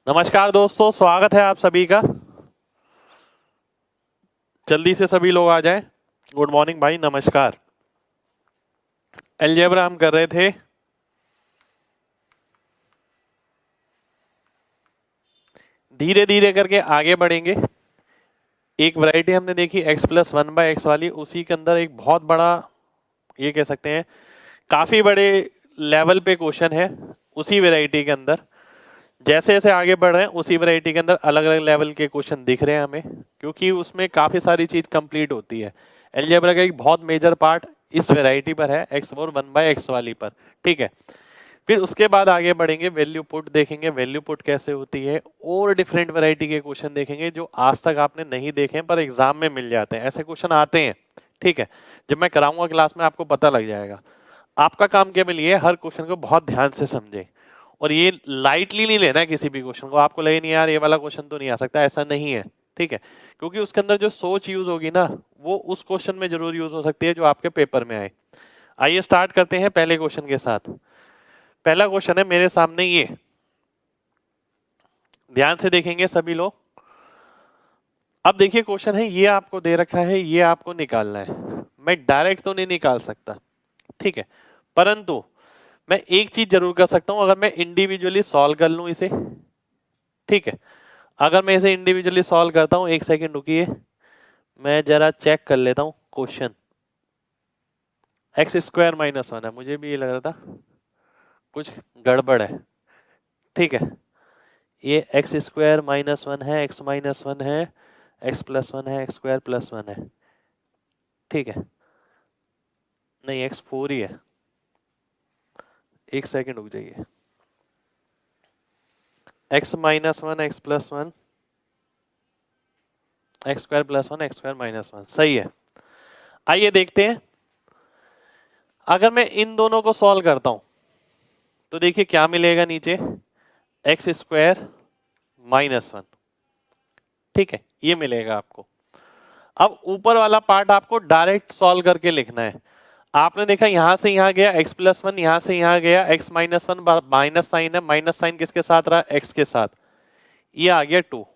नमस्कार दोस्तों, स्वागत है आप सभी का। जल्दी से सभी लोग आ जाएं। गुड मॉर्निंग भाई, नमस्कार। अलजेब्रा हम कर रहे थे। धीरे धीरे करके आगे बढ़ेंगे। एक वैरायटी हमने देखी x प्लस 1/x वाली, उसी के अंदर एक बहुत बड़ा, ये कह सकते हैं काफी बड़े लेवल पे क्वेश्चन है। उसी वैरायटी के अंदर जैसे जैसे आगे बढ़ रहे हैं उसी वैरायटी के अंदर अलग अलग लेवल के क्वेश्चन दिख रहे हैं हमें, क्योंकि उसमें काफी सारी चीज कंप्लीट होती है। अलजेब्रा का एक बहुत मेजर पार्ट इस वैरायटी पर है, x4 1/x वाली पर। ठीक है, फिर उसके बाद आगे बढ़ेंगे, वैल्यू पुट देखेंगे, वैल्यू पुट कैसे होती है, और डिफरेंट वैरायटी के क्वेश्चन देखेंगे जो आज तक आपने नहीं देखे हैं पर एग्जाम में मिल जाते हैं। ऐसे क्वेश्चन आते हैं। ठीक है, जब मैं कराऊंगा क्लास में आपको पता लग जाएगा। आपका काम केवल ये है, हर क्वेश्चन को बहुत ध्यान से समझें और ये लाइटली नहीं लेना है किसी भी क्वेश्चन को। आपको लगे नहीं यार ये वाला क्वेश्चन तो नहीं आ सकता, ऐसा नहीं है। ठीक है, क्योंकि उसके अंदर जो सोच यूज होगी ना, वो उस क्वेश्चन में जरूर यूज हो सकती है जो आपके पेपर में आए। आइए स्टार्ट करते हैं पहले क्वेश्चन के साथ। पहला क्वेश्चन है मेरे सामने, ये ध्यान से देखेंगे सभी लोग। अब देखिए क्वेश्चन है, ये आपको दे रखा है, ये आपको निकालना है। मैं डायरेक्ट तो नहीं निकाल सकता, ठीक है, परंतु मैं एक चीज जरूर कर सकता हूं, अगर मैं इंडिविजुअली सॉल्व कर लूं इसे। ठीक है, अगर मैं इसे इंडिविजुअली सॉल्व करता हूं, एक सेकंड रुकिए, मैं जरा चेक कर लेता हूं क्वेश्चन। x² - 1 है, मुझे भी ये लग रहा था कुछ गड़बड़ है। ठीक है, ये x² - 1 है, x - 1 है, x + 1 है, x² + 1 है। ठीक है, नहीं x4 ही है। एक सेकंड रुक जाइए, x - 1 x + 1 x² + 1 x² - 1 सही है। आइए देखते हैं, अगर मैं इन दोनों को सॉल्व करता हूं तो देखिए क्या मिलेगा नीचे, x² - 1। ठीक है, ये मिलेगा आपको। अब ऊपर वाला पार्ट आपको डायरेक्ट सॉल्व करके लिखना है। आपने देखा यहां से यहां गया x + 1, यहां से यहां गया x - 1, माइनस साइन है, माइनस साइन किसके साथ रहा, x के साथ, ये आ गया 2।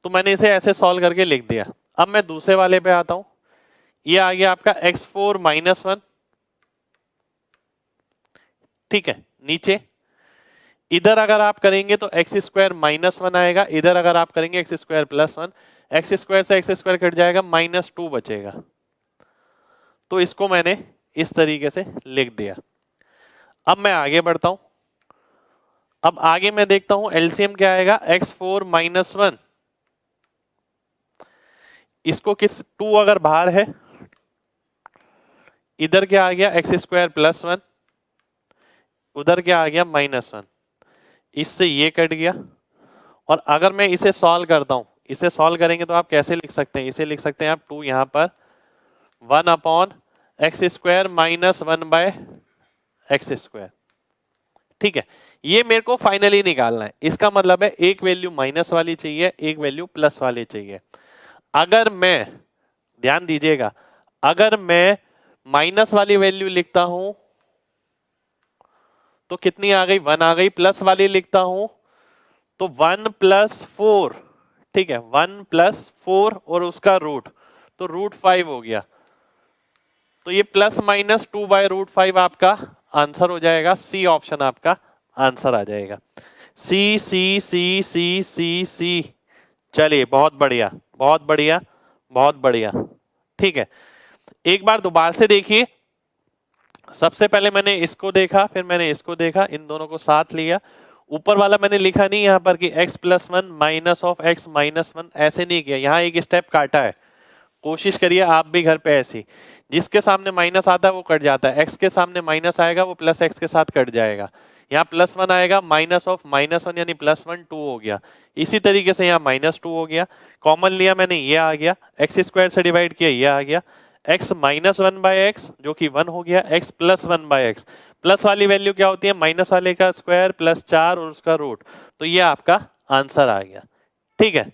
तो मैंने इसे ऐसे सॉल्व करके लिख दिया। अब मैं दूसरे वाले पे आता हूं, ये आ गया आपका x4 - 1। ठीक है, नीचे इधर अगर आप करेंगे तो x² - 1 आएगा, इधर अगर आप करेंगे x² + 1, x² से x² कट जाएगा, -2 बचेगा। तो इसको मैंने इस तरीके से लिख दिया। अब मैं आगे बढ़ता हूं, अब आगे मैं देखता हूं एलसीएम क्या आएगा, x4 - 1। इसको किस 2 अगर बाहर है, इधर क्या आ गया x² + 1, उधर क्या आ गया -1, इससे ये कट गया। और अगर मैं इसे सॉल्व करता हूं, इसे सॉल्व करेंगे तो आप कैसे लिख सकते हैं, इसे लिख सकते हैं आप 2 यहां पर 1/x² - 1/x²। ठीक है, ये मेरे को फाइनली निकालना है। इसका मतलब है एक वैल्यू माइनस वाली चाहिए, एक वैल्यू प्लस वाली चाहिए। अगर मैं, ध्यान दीजिएगा, अगर मैं माइनस वाली वैल्यू लिखता हूं तो कितनी आ गई, 1 आ गई। प्लस वाली लिखता हूं तो 1 + 4। ठीक है, 1 + 4 और उसका रूट, तो √5 हो गया। तो ये ±2/√5 आपका आंसर हो जाएगा। सी ऑप्शन आपका आंसर आ जाएगा। सी सी सी सी सी सी। चलिए, बहुत बढ़िया, बहुत बढ़िया, बहुत बढ़िया। ठीक है, एक बार दोबारा से देखिए। सबसे पहले मैंने इसको देखा, फिर मैंने इसको देखा, इन दोनों को साथ लिया। ऊपर वाला मैंने लिखा नहीं यहाँ पर कि x + 1 -(x - 1), ऐसे नहीं किया, यहाँ एक स्टेप काटा है। कोशिश करिए आप भी घर पे ऐसी, जिसके सामने माइनस आता है वो कट जाता है, x के सामने माइनस आएगा वो प्लस x के साथ कट जाएगा। यहाँ +1 आएगा, -(-1) यानी +1 2 हो गया। इसी तरीके से यहाँ -2 हो गया, कॉमन लिया मैंने, ये आ गया, x² से डिवाइड किया, ये आ गया, x - 1/x जो कि 1 हो गया, x + 1/x। प्लस वाली वैल्यू क्या होती है, माइनस वाले का स्क्वायर +4 और उसका रूट। तो ये आपका आंसर आ गया। ठीक है,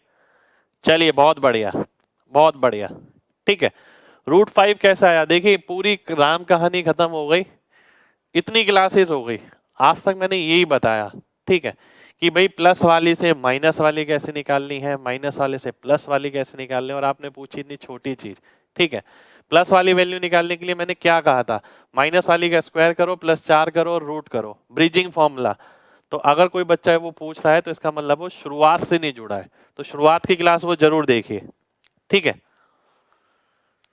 चलिए बहुत बढ़िया, बहुत बढ़िया। ठीक है, √5 कैसा आया, देखिए पूरी राम कहानी खत्म हो गई। इतनी क्लासेस हो गई, आज तक मैंने यही बताया। ठीक है, कि भाई प्लस वाली से माइनस वाली कैसे निकालनी है, माइनस वाले से प्लस वाली कैसे निकालनी है, और आपने पूछी इतनी छोटी चीज। ठीक है, प्लस वाली वैल्यू निकालने के लिए मैंने क्या कहा था, माइनस वाली का स्क्वायर करो, प्लस 4 करो और रूट करो, ब्रिजिंग फॉर्मूला। तो अगर कोई बच्चा है वो पूछ रहा है तो इसका मतलब वो शुरुआत से नहीं जुड़ा है, तो शुरुआत की क्लास वो जरूर देखिए। ठीक है,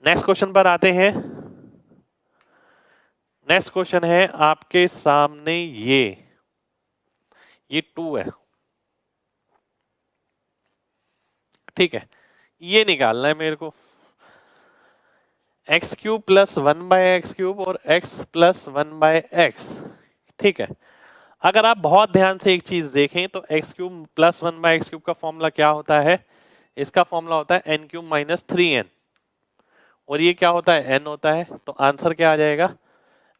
नेक्स्ट क्वेश्चन पर आते हैं। नेक्स्ट क्वेश्चन है आपके सामने, ये 2 है। ठीक है, ये निकालना है मेरे को, एक्स क्यूब प्लस 1/x³ और x प्लस 1/x। ठीक है, अगर आप बहुत ध्यान से एक चीज देखें तो x³ प्लस 1/x³ का फॉर्मूला क्या होता है, इसका फॉर्मूला होता है n³ माइनस 3n, और ये क्या होता है, n होता है। तो आंसर क्या आ जाएगा,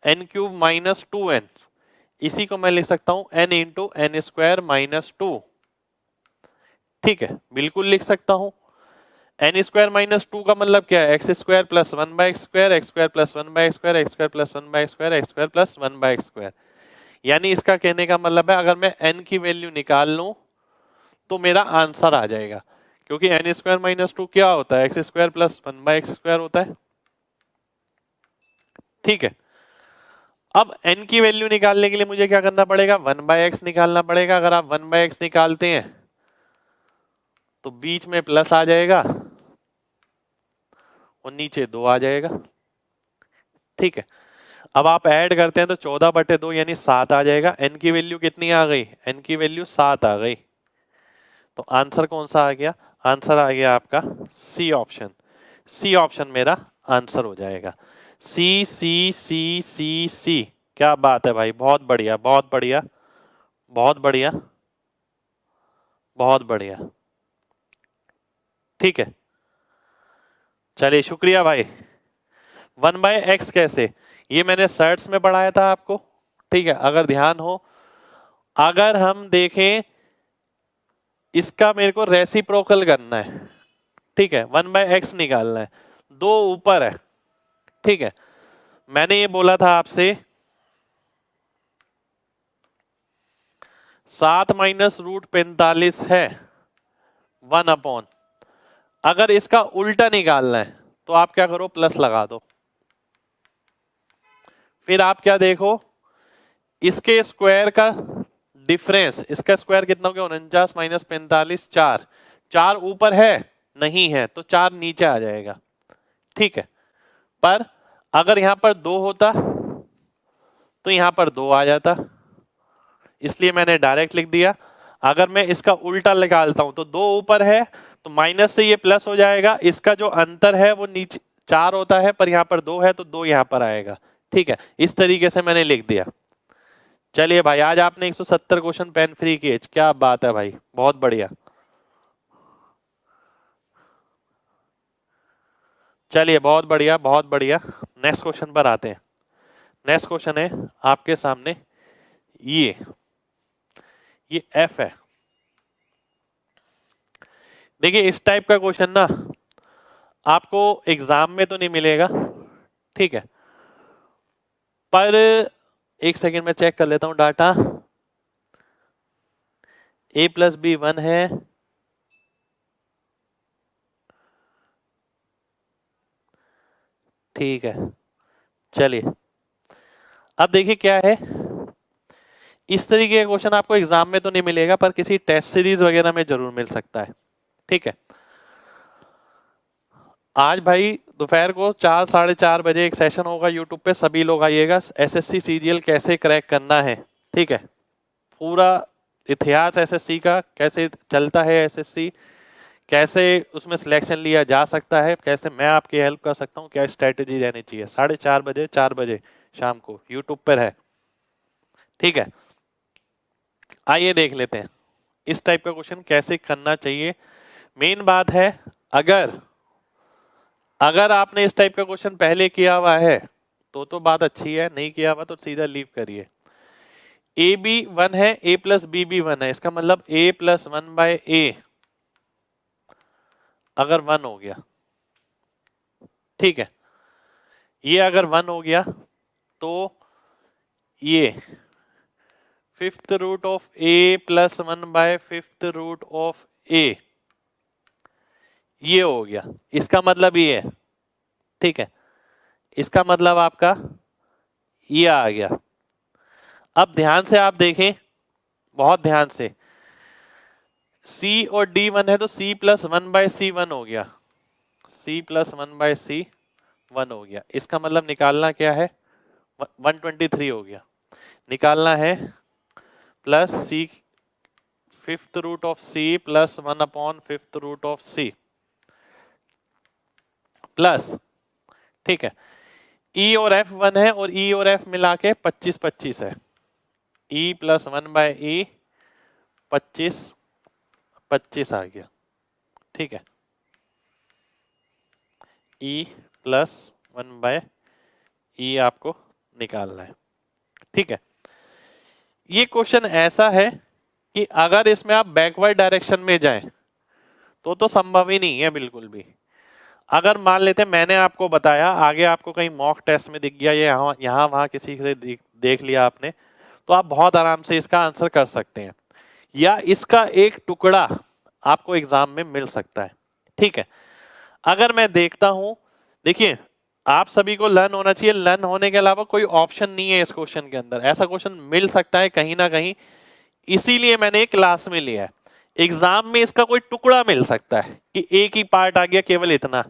n³ माइनस 2n। इसी को मैं लिख सकता हूं n into n square minus 2। ठीक है, बिल्कुल लिख सकता हूं। एन स्क्वायर माइनस 2 का मतलब क्या है, x square plus 1/x², x square plus 1/x², x square plus 1/x², x square plus 1/x²। यानी इसका कहने का मतलब है अगर मैं n की वैल्यू निकाल लूं तो मेरा आंसर आ जाएगा, क्योंकि एन स्क्वायर माइनस 2 क्या होता है, एक्स स्क्वायर प्लस 1/x² होता है। ठीक है, अब n की वैल्यू निकालने के लिए मुझे क्या करना पड़ेगा, 1/x निकालना पड़ेगा। अगर आप 1/x निकालते हैं तो बीच में प्लस आ जाएगा और नीचे 2 आ जाएगा। ठीक है, अब आप ऐड करते हैं तो 14/2 यानी 7 आ जाएगा। n की वैल्यू कितनी आ गई, n की वैल्यू 7 आ गई। तो आंसर कौन सा आ गया, आंसर आ गया आपका सी ऑप्शन। सी ऑप्शन मेरा आंसर हो जाएगा। सी सी सी सी सी, क्या बात है भाई, बहुत बढ़िया बहुत बढ़िया बहुत बढ़िया बहुत बढ़िया। ठीक है, चलिए शुक्रिया भाई। 1/x कैसे, ये मैंने सर्ट्स में पढ़ाया था आपको। ठीक है, अगर ध्यान हो, अगर हम देखें इसका मेरे को रेसिप्रोकल करना है। ठीक है, 1/x निकालना है, 2 ऊपर है। ठीक है, मैंने ये बोला था आपसे 7 माइनस रूट 45 है 1/। अगर इसका उल्टा निकालना है तो आप क्या करो, प्लस लगा दो। फिर आप क्या देखो, इसके स्क्वायर का डिफरेंस, इसका स्क्वायर कितना हो गया, 49 माइनस 45 4। 4 ऊपर है नहीं है तो 4 नीचे आ जाएगा। ठीक है, पर अगर यहां पर 2 होता तो यहां पर 2 आ जाता, इसलिए मैंने डायरेक्ट लिख दिया। अगर मैं इसका उल्टा निकालता हूं तो 2 ऊपर है तो माइनस से ये प्लस हो जाएगा, इसका जो अंतर है वो नीचे 4 होता है पर यहां पर 2 है तो 2 यहां पर आएगा। ठीक है, इस तरीके से मैंने लिख दिया। चलिए भाई, आज आपने 170 क्वेश्चन पेन फ्री किए, क्या बात है भाई, बहुत बढ़िया। चलिए बहुत बढ़िया बहुत बढ़िया, नेक्स्ट क्वेश्चन पर आते हैं। नेक्स्ट क्वेश्चन है आपके सामने, ये एफ है। देखिए इस टाइप का क्वेश्चन ना आपको एग्जाम में तो नहीं मिलेगा। ठीक है, पर एक सेकेंड में चेक कर लेता हूं डाटा। a प्लस बी 1 है, ठीक है। चलिए अब देखिए क्या है, इस तरीके का क्वेश्चन आपको एग्जाम में तो नहीं मिलेगा पर किसी टेस्ट सीरीज वगैरह में जरूर मिल सकता है। ठीक है, आज भाई दोपहर को 4 साढ़े 4 बजे एक सेशन होगा यूट्यूब पे, सभी लोग आइएगा। एसएससी सीजीएल कैसे क्रैक करना है, ठीक है, पूरा इतिहास एसएससी का कैसे चलता है, एसएससी कैसे उसमें सिलेक्शन लिया जा सकता है, कैसे मैं आपकी हेल्प कर सकता हूँ, क्या स्ट्रेटेजी रहनी चाहिए, 4:30 बजे 4 बजे शाम को यूट्यूब पर है। ठीक है, आइए देख लेते हैं इस टाइप का क्वेश्चन कैसे करना चाहिए। मेन बात है, अगर अगर आपने इस टाइप का क्वेश्चन पहले किया हुआ है तो बात अच्छी है, नहीं किया हुआ तो सीधा लीव करिए। ए बी 1 है, ए प्लस बी भी 1 है, इसका मतलब a प्लस 1/a अगर 1 हो गया, ठीक है, ये अगर 1 हो गया तो ये fifth root of a plus 1/5 root of a, ये हो गया। इसका मतलब ये है, ठीक है, इसका मतलब आपका ये आ गया। अब ध्यान से आप देखें, बहुत ध्यान से, C और D 1 है तो C प्लस 1/C1 हो गया, C प्लस 1/C1 हो गया। इसका मतलब निकालना क्या है, 123 हो गया। निकालना है plus C fifth root of C plus 1/5 root of C plus, ठीक है, E और F 1 है और E और F मिला के 25 है। E प्लस 1/E 25 आ गया, ठीक है। E प्लस 1/E आपको निकालना है, ठीक है। ये क्वेश्चन ऐसा है कि अगर इसमें आप बैकवर्ड डायरेक्शन में जाएं तो संभव ही नहीं है बिल्कुल भी। अगर मान लेते मैंने आपको बताया, आगे आपको कहीं मॉक टेस्ट में दिख गया, या यहाँ वहां किसी से देख लिया आपने, तो आप बहुत आराम से इसका आंसर कर सकते हैं, या इसका एक टुकड़ा आपको एग्जाम में मिल सकता है, ठीक है। अगर मैं देखता हूं, देखिए आप सभी को लर्न होना चाहिए, लर्न होने के अलावा कोई ऑप्शन नहीं है इस क्वेश्चन के अंदर। ऐसा क्वेश्चन मिल सकता है कहीं ना कहीं, इसीलिए मैंने क्लास में लिया है। एग्जाम में इसका कोई टुकड़ा मिल सकता है कि एक ही पार्ट आ गया, केवल इतना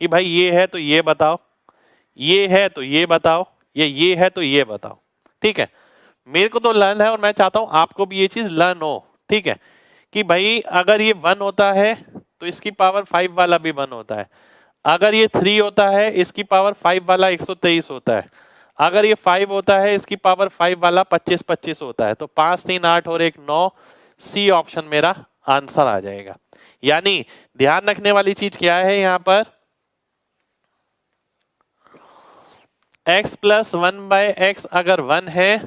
कि भाई ये है तो ये बताओ, ये है तो ये बताओ, ये है तो ये बताओ, ठीक है। मेरे को तो लर्न है और मैं चाहता हूं आपको भी ये चीज लर्न हो, ठीक है, कि भाई अगर ये 1 होता है तो इसकी पावर 5 वाला भी 1 होता है, अगर ये 3 होता है इसकी पावर 5 वाला 123 होता है, अगर ये 5 होता है इसकी पावर 5 वाला 25 होता है। तो 5 3 8 और 1 9, सी ऑप्शन मेरा आंसर आ जाएगा। यानी ध्यान रखने वाली चीज क्या है यहां पर, x प्लस 1/x अगर 1 है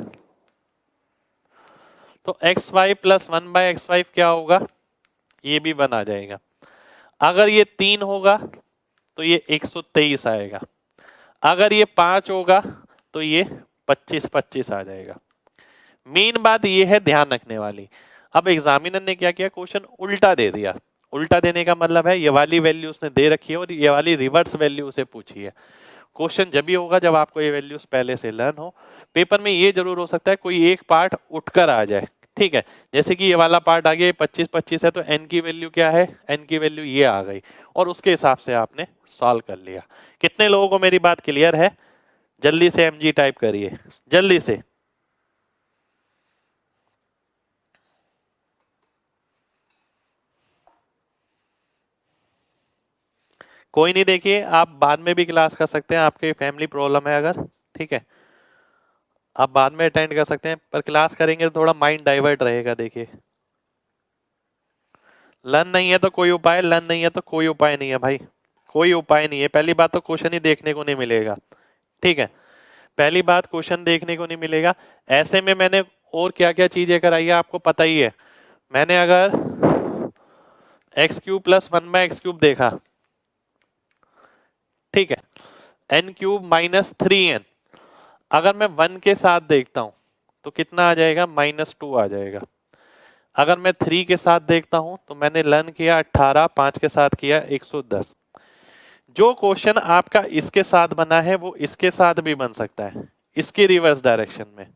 तो xy प्लस 1/x5 क्या होगा, ये भी 1 आ जाएगा। अगर ये 3 होगा तो ये 123 आएगा, अगर ये 5 होगा तो ये 25 आ जाएगा। मेन बात ये है ध्यान रखने वाली। अब एग्जामिनर ने क्या किया, क्वेश्चन उल्टा दे दिया। उल्टा देने का मतलब है ये वाली वैल्यू उसने दे रखी है और ये वाली रिवर्स वैल्यू उसे पूछी है। क्वेश्चन जब भी होगा जब आपको ये वैल्यूज पहले से लर्न हो। पेपर में ये जरूर हो सकता है कोई एक पार्ट उठकर आ जाए, ठीक है, जैसे कि ये वाला पार्ट आ गया, 25 है तो n की वैल्यू क्या है, n की वैल्यू ये आ गई, और उसके हिसाब से आपने सॉल्व कर लिया। कितने लोगों को मेरी बात क्लियर है? जल्दी से mg टाइप करिए, जल्दी से। कोई नहीं, देखिए आप बाद में भी क्लास कर सकते हैं, आपके फैमिली प्रॉब्लम है अगर, ठीक है, आप बाद में अटेंड कर सकते हैं, पर क्लास करेंगे तो थोड़ा माइंड डाइवर्ट रहेगा। देखिए लर्न नहीं है तो कोई उपाय, लर्न नहीं है तो कोई उपाय नहीं है भाई, कोई उपाय नहीं है। पहली बात तो क्वेश्चन ही देखने को नहीं मिलेगा, ठीक है, पहली बात क्वेश्चन देखने को नहीं मिलेगा। ऐसे में मैंने और क्या क्या चीजें कराई है आपको पता ही है। मैंने अगर x³ प्लस 1/x³ देखा, ठीक है, n³ माइनस 3n, अगर मैं 1 के साथ देखता हूं तो कितना आ जाएगा, -2 आ जाएगा। अगर मैं 3 के साथ देखता हूं तो मैंने लर्न किया 18, 5 के साथ किया 110। जो क्वेश्चन आपका इसके साथ बना है वो इसके साथ भी बन सकता है, इसके रिवर्स डायरेक्शन में,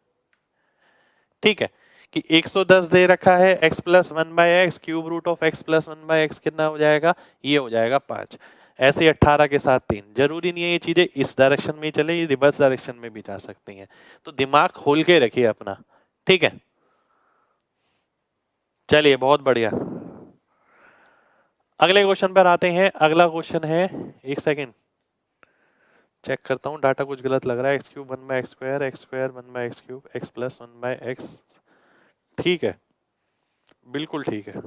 ठीक है, कि 110 दे रखा है, x plus 1/x cube root of x plus 1/x कितना हो जाएगा, ये हो जाएगा 5। ऐसे ही 18 के साथ 3। जरूरी नहीं है ये चीजें इस डायरेक्शन में ही चले, ये रिवर्स डायरेक्शन में भी जा सकती हैं, तो दिमाग खोल के रखिए अपना, ठीक है। चलिए बहुत बढ़िया, अगले क्वेश्चन पर आते हैं। अगला क्वेश्चन है, एक सेकेंड चेक करता हूँ, डाटा कुछ गलत लग रहा है। x³ 1/x², x² 1/x³, x plus 1/x, ठीक है, बिल्कुल ठीक है।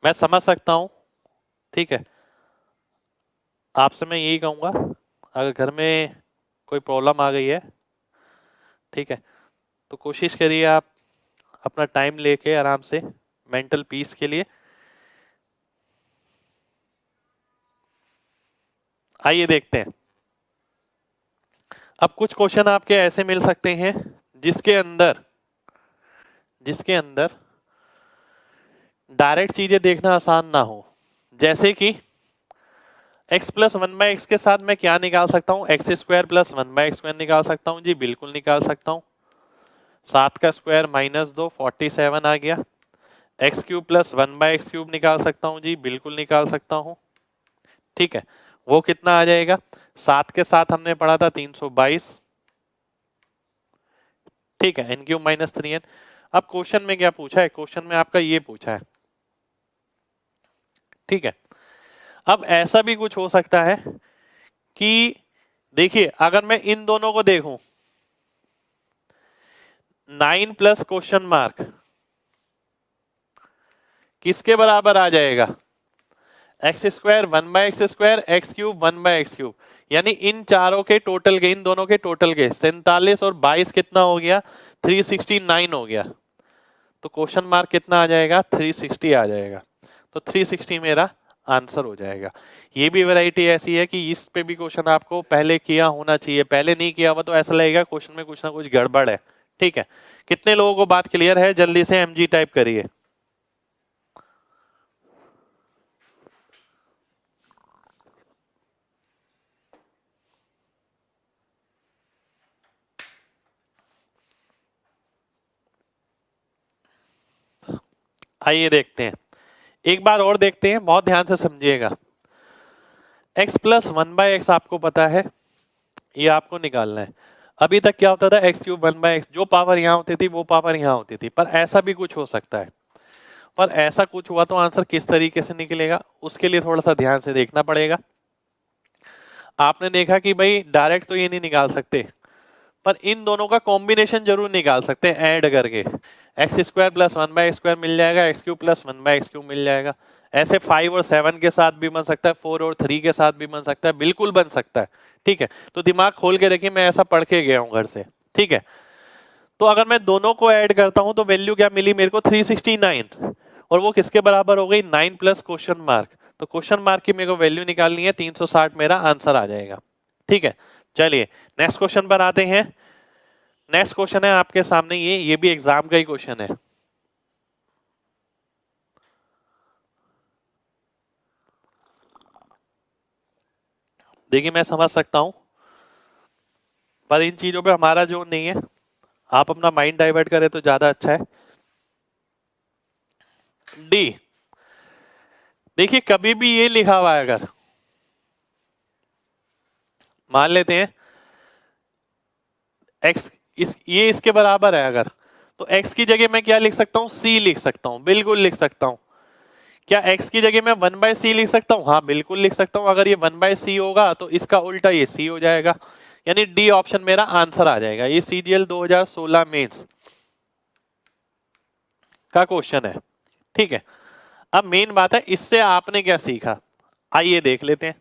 मैं समझ सकता हूं, ठीक है, आपसे मैं यही कहूंगा, अगर घर में कोई प्रॉब्लम आ गई है, ठीक है, तो कोशिश करिए आप अपना टाइम लेके आराम से, मेंटल पीस के लिए आइए देखते हैं। अब कुछ क्वेश्चन आपके ऐसे मिल सकते हैं जिसके अंदर डायरेक्ट चीजें देखना आसान ना हो, जैसे कि x plus one by x के साथ मैं क्या निकाल सकता हूँ, x square plus one by x square निकाल सकता हूँ जी, बिल्कुल निकाल सकता हूँ। 7 का स्क्वायर -2 47 आ गया। X cube plus one by x cube निकाल सकता हूँ जी, बिल्कुल निकाल सकता हूँ। ठीक है, वो कितना आ जाएगा, 7 के साथ हमने पढ़ा था 322। ठीक है, एन क्यूब माइनस 3n। अब क्वेश्चन में क्या पूछा है, क्वेश्चन में आपका ये पूछा है। ठीक है, अब ऐसा भी कुछ हो सकता है कि देखिए अगर मैं इन दोनों को देखूं, 9 प्लस क्वेश्चन मार्क किसके बराबर आ जाएगा, x square one by x square x cube one by x cube, यानी इन चारों के टोटल के, इन दोनों के टोटल के 47 और 22 कितना हो गया, 369 हो गया। तो क्वेश्चन मार्क कितना आ जाएगा, 360 आ जाएगा। तो 360 मेरा आंसर हो जाएगा। ये भी वैरायटी ऐसी है कि इस पे भी क्वेश्चन आपको पहले किया होना चाहिए, पहले नहीं किया हुआ तो ऐसा लगेगा क्वेश्चन में कुछ ना कुछ गड़बड़ है। ठीक है, कितने लोगों को बात क्लियर है, जल्दी से एमजी टाइप करिए। आइए देखते हैं, एक बार और देखते हैं, बहुत ध्यान से समझिएगा। x plus one by x आपको पता है, ये आपको निकालना है। अभी तक क्या होता था, x cube one by x, जो पावर यहाँ होती थी वो पावर यहाँ होती थी, पर ऐसा भी कुछ हो सकता है। पर ऐसा कुछ हुआ तो आंसर किस तरीके से निकलेगा, उसके लिए थोड़ा सा ध्यान से देखना पड़ेगा। आपने देखा कि भाई डायरेक्ट तो ये नहीं निकाल सकते, पर इन दोनों का कॉम्बिनेशन जरूर निकाल सकते हैं ऐड करके। X square plus one by square मिल जाएगा, x cube plus one by x cube मिल जाएगा। ऐसे 5 और 7 के साथ भी बन सकता है, 4 और 3 के साथ भी बन सकता है, बिल्कुल बन सकता है। ठीक है, तो दिमाग खोल के देखिए, मैं ऐसा पढ़ के गया हूं घर से। ठीक है, तो अगर मैं दोनों को ऐड करता हूं तो वैल्यू क्या मिली मेरे को, 369, और वो किसके बराबर हो गई, 9 प्लस क्वेश्चन मार्क। तो क्वेश्चन मार्क की मेरे को वैल्यू निकालनी है, 360 मेरा आंसर आ जाएगा। ठीक है, चलिए नेक्स्ट क्वेश्चन पर आते हैं। नेक्स्ट क्वेश्चन है आपके सामने, ये भी एग्जाम का ही क्वेश्चन है। देखिए मैं समझ सकता हूं, पर इन चीजों पे हमारा जोर नहीं है, आप अपना माइंड डाइवर्ट करें तो ज्यादा अच्छा है। डी, देखिए कभी भी ये लिखा हुआ है, अगर मान लेते हैं x ये इसके बराबर है अगर, तो x की जगह मैं क्या लिख सकता हूं, c लिख सकता हूं, बिल्कुल लिख सकता हूं। क्या x की जगह मैं 1/c लिख सकता हूं, हाँ बिल्कुल लिख सकता हूं। अगर ये 1/c होगा तो इसका उल्टा ये c हो जाएगा, यानी डी ऑप्शन मेरा आंसर आ जाएगा। ये सीजीएल 2016 मेंस का क्वेश्चन है। ठीक है, अब मेन बात है इससे आपने क्या सीखा, आइए देख लेते हैं।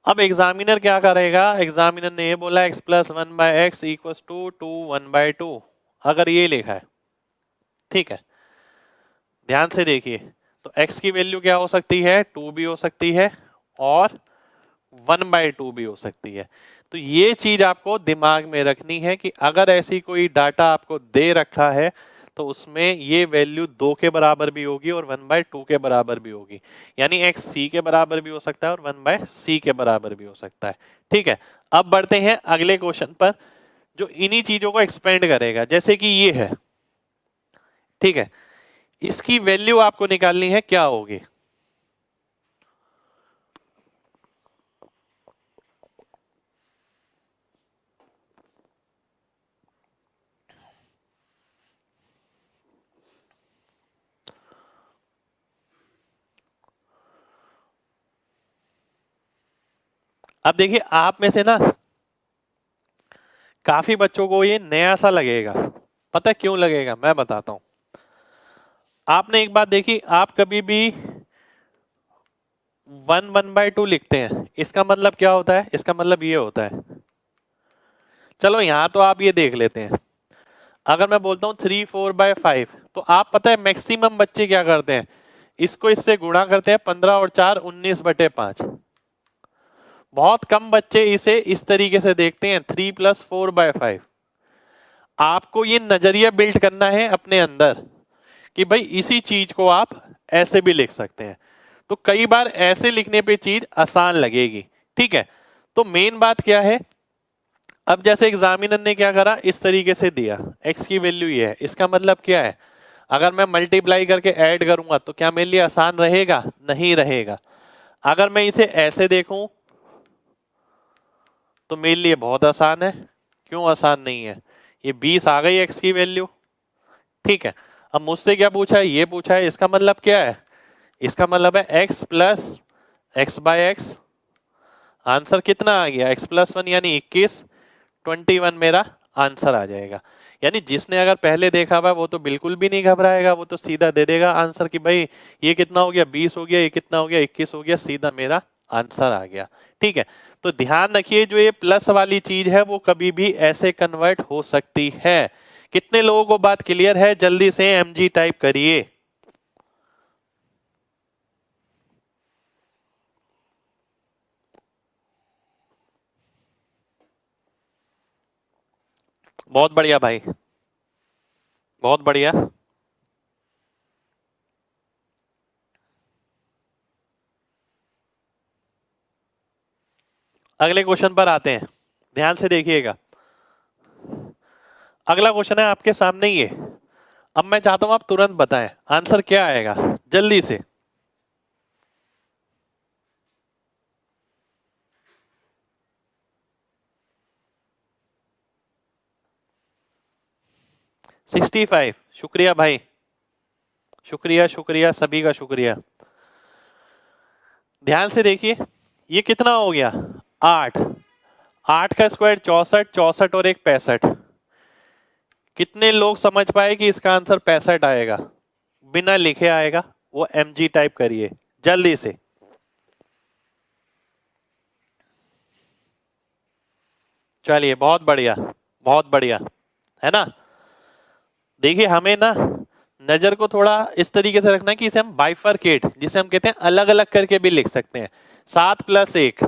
अब एग्जामिनर क्या करेगा, एग्जामिनर ने ये बोला x plus one by x equal to 1/2, अगर ये लिखा है। ठीक है, ध्यान से देखिए, तो x की वैल्यू क्या हो सकती है, 2 भी हो सकती है और 1/2 भी हो सकती है। तो ये चीज आपको दिमाग में रखनी है कि अगर ऐसी कोई डाटा आपको दे रखा है तो उसमें ये वैल्यू 2 के बराबर भी होगी और 1/2 के बराबर भी होगी, यानी x c के बराबर भी हो सकता है और 1/c के बराबर भी हो सकता है। ठीक है, अब बढ़ते हैं अगले क्वेश्चन पर जो इन्हीं चीजों को एक्सपेंड करेगा, जैसे कि ये है। ठीक है, इसकी वैल्यू आपको निकालनी है, क्या होगी, अब देखिए आप में से ना काफी बच्चों को ये नया सा लगेगा, पता है क्यों लगेगा, मैं बताता हूं। आपने एक बात देखी, आप कभी भी 1/2 लिखते हैं, इसका मतलब क्या होता है, इसका मतलब ये होता है, चलो यहां तो आप ये देख लेते हैं। अगर मैं बोलता हूं 3/4/5, तो आप पता है मैक्सिमम बच्चे क्या करते हैं, इसको इससे गुणा करते हैं, 15 और 4 19/5। बहुत कम बच्चे इसे इस तरीके से देखते हैं, 3+4/5। आपको ये नजरिया बिल्ड करना है अपने अंदर कि भाई इसी चीज को आप ऐसे भी लिख सकते हैं। तो कई बार ऐसे लिखने पे चीज आसान लगेगी, ठीक है। तो मेन बात क्या है, अब जैसे एग्जामिनर ने क्या करा, इस तरीके से दिया x की वैल्यू ये है, इसका मतलब क्या है, अगर मैं मल्टीप्लाई करके ऐड करूंगा तो क्या मेरे लिए आसान रहेगा? नहीं रहेगा। अगर मैं इसे ऐसे देखूं तो मेरे लिए बहुत आसान है। क्यों आसान नहीं है? ये 20 आ गई x की वैल्यू, ठीक है। अब मुझसे क्या पूछा है? ये पूछा है, इसका मतलब क्या है? इसका मतलब है x प्लस x/x। आंसर कितना आ गया? x+1 यानी 21, 21 मेरा आंसर आ जाएगा। यानी जिसने अगर पहले देखा हुआ वो तो बिल्कुल भी नहीं घबराएगा, वो तो सीधा दे देगा आंसर कि भाई ये कितना हो गया, 20 हो गया, ये कितना हो गया, 21 हो गया, सीधा मेरा आंसर आ गया, ठीक है। तो ध्यान रखिए, जो ये प्लस वाली चीज है वो कभी भी ऐसे कन्वर्ट हो सकती है। कितने लोगों को बात क्लियर है? जल्दी से mg टाइप करिए। बहुत बढ़िया भाई, बहुत बढ़िया। अगले क्वेश्चन पर आते हैं, ध्यान से देखिएगा। अगला क्वेश्चन है आपके सामने ये। अब मैं चाहता हूं आप तुरंत बताएं आंसर क्या आएगा, जल्दी से। सिक्सटी 65। शुक्रिया भाई, शुक्रिया शुक्रिया, सभी का शुक्रिया। ध्यान से देखिए, ये कितना हो गया? 8। 8 का स्क्वायर 64, 64 और एक 65। कितने लोग समझ पाए कि इसका आंसर 65 आएगा? बिना लिखे आएगा, वो mg टाइप करिए जल्दी से। चलिए, बहुत बढ़िया, बहुत बढ़िया, है ना। देखिए, हमें ना नजर को थोड़ा इस तरीके से रखना है कि इसे हम बाइफरकेट, जिसे हम कहते हैं अलग अलग करके भी लिख सकते हैं। 7+1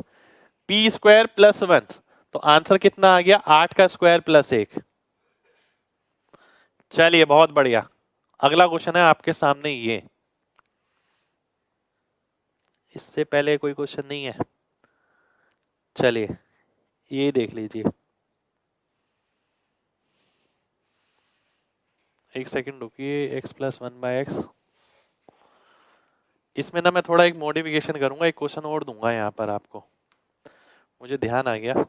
p² + 1, तो आंसर कितना आ गया? 8 का स्क्वायर प्लस 1। चलिए, बहुत बढ़िया। अगला क्वेश्चन है आपके सामने ये। इससे पहले कोई क्वेश्चन नहीं है? चलिए, ये देख लीजिए। एक सेकंड रुकिए। x+1/x, इसमें ना मैं थोड़ा एक मॉडिफिकेशन करूंगा, एक क्वेश्चन और दूंगा यहाँ पर आपको, मुझे ध्यान आ गया।